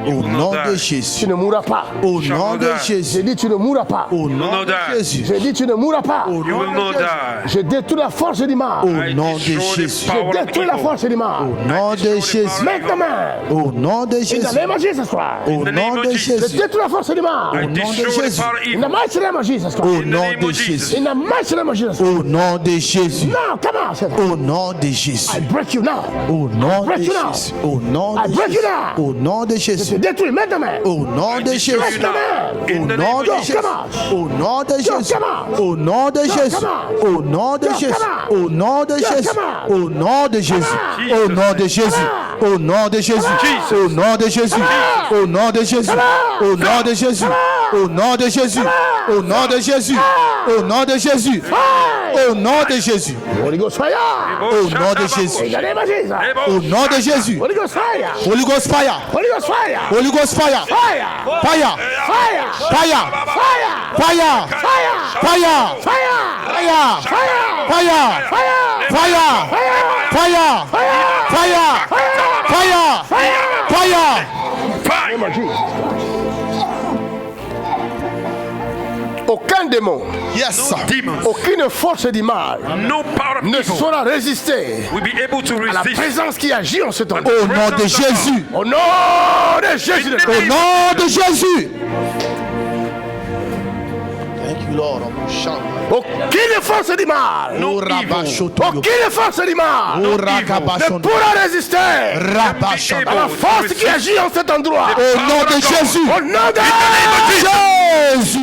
[SPEAKER 6] Au nom de
[SPEAKER 1] Tu
[SPEAKER 6] Jésus.
[SPEAKER 1] ne mourras pas.
[SPEAKER 6] Au nom de
[SPEAKER 1] J'ai
[SPEAKER 6] Jésus.
[SPEAKER 1] dit tu ne mourras pas.
[SPEAKER 6] Au nom de Jésus.
[SPEAKER 1] J'ai dit tu ne mourras pas.
[SPEAKER 2] You will not die.
[SPEAKER 1] Je détruis la force du mal.
[SPEAKER 6] Au
[SPEAKER 2] I
[SPEAKER 6] nom de
[SPEAKER 2] destroy the
[SPEAKER 6] Jésus.
[SPEAKER 2] power
[SPEAKER 1] Je
[SPEAKER 2] of
[SPEAKER 1] détruis la
[SPEAKER 2] evil.
[SPEAKER 1] force du mal.
[SPEAKER 6] Au nom de Jésus.
[SPEAKER 1] Maintenant.
[SPEAKER 6] Au nom de
[SPEAKER 1] In the
[SPEAKER 6] Jésus.
[SPEAKER 1] name of Jesus Christ.
[SPEAKER 6] Au
[SPEAKER 2] the name
[SPEAKER 6] nom
[SPEAKER 2] of
[SPEAKER 6] de
[SPEAKER 2] Jesus.
[SPEAKER 1] Je
[SPEAKER 6] Jésus.
[SPEAKER 1] détruis la force du
[SPEAKER 2] I
[SPEAKER 1] mal.
[SPEAKER 6] nom de
[SPEAKER 2] destroy the
[SPEAKER 6] Jésus.
[SPEAKER 2] power of
[SPEAKER 1] In
[SPEAKER 2] evil.
[SPEAKER 1] the mighty name of Jesus
[SPEAKER 6] Au
[SPEAKER 1] Christ.
[SPEAKER 2] In the
[SPEAKER 6] nom
[SPEAKER 2] name
[SPEAKER 6] de
[SPEAKER 2] of
[SPEAKER 6] Jésus.
[SPEAKER 2] Jesus.
[SPEAKER 1] In the mighty name of Jesus Christ.
[SPEAKER 6] Au nom de Jésus.
[SPEAKER 1] Now, come on, Satan.
[SPEAKER 6] Au nom de Jésus.
[SPEAKER 1] I break you now.
[SPEAKER 6] Au nom de
[SPEAKER 1] break you now.
[SPEAKER 6] Jésus. Au nom
[SPEAKER 1] I
[SPEAKER 6] de
[SPEAKER 1] break you
[SPEAKER 6] Jésus.
[SPEAKER 1] now.
[SPEAKER 6] Au nom de
[SPEAKER 1] Je
[SPEAKER 6] Jésus.
[SPEAKER 1] détruis maintenant.
[SPEAKER 6] Au nom de Jésus.
[SPEAKER 2] destroy you now.
[SPEAKER 6] Au
[SPEAKER 2] In the name
[SPEAKER 6] nom
[SPEAKER 2] of
[SPEAKER 6] de
[SPEAKER 2] Jesus.
[SPEAKER 6] Jésus. Au nom de Jésus.
[SPEAKER 1] come on.
[SPEAKER 6] Au nom de Jésus.
[SPEAKER 1] come on.
[SPEAKER 6] Au nom de Jésus.
[SPEAKER 1] come on.
[SPEAKER 6] Au nom de Jésus.
[SPEAKER 1] come on.
[SPEAKER 6] Au nom de Jésus.
[SPEAKER 2] on.
[SPEAKER 6] Au nom de Jésus. Au nom de Jésus. Au nom de Jésus. Au nom de Jésus. Au nom de Jésus. Au nom de Jésus. Au nom de Jésus. Au nom de Jésus. Au nom de Jésus.
[SPEAKER 1] Holy Ghost fire.
[SPEAKER 6] Au nom de Jésus.
[SPEAKER 1] In the name of Jesus.
[SPEAKER 6] Au nom de Jésus.
[SPEAKER 1] Holy Ghost fire.
[SPEAKER 6] Holy Ghost fire.
[SPEAKER 1] Holy Ghost fire.
[SPEAKER 6] Holy Ghost fire.
[SPEAKER 1] Fire.
[SPEAKER 6] Fire.
[SPEAKER 1] Fire.
[SPEAKER 6] Fire.
[SPEAKER 1] Fire.
[SPEAKER 6] Fire.
[SPEAKER 1] Fire.
[SPEAKER 6] Fire.
[SPEAKER 1] Fire.
[SPEAKER 6] Fire.
[SPEAKER 1] Fire.
[SPEAKER 6] Fire.
[SPEAKER 1] Fire.
[SPEAKER 6] Fire. Fire. Fire. Fire. Fire.
[SPEAKER 1] Name of Jesus. Aucun démon,
[SPEAKER 6] Yes.
[SPEAKER 2] Demons.
[SPEAKER 1] aucune force du mal
[SPEAKER 2] No power of
[SPEAKER 1] ne
[SPEAKER 2] evil
[SPEAKER 1] saura résister
[SPEAKER 2] will be able to
[SPEAKER 1] à la
[SPEAKER 2] resist.
[SPEAKER 1] présence qui agit en ce temps.
[SPEAKER 6] Au nom de Jésus.
[SPEAKER 1] Au nom de Jésus.
[SPEAKER 6] Au nom de Jésus.
[SPEAKER 1] Aucune force du mal.
[SPEAKER 2] No evil
[SPEAKER 1] Aucune force du mal ne pourra résister à la force qui agit en cet endroit.
[SPEAKER 6] Au nom de Jésus.
[SPEAKER 1] Au nom de
[SPEAKER 6] Jésus.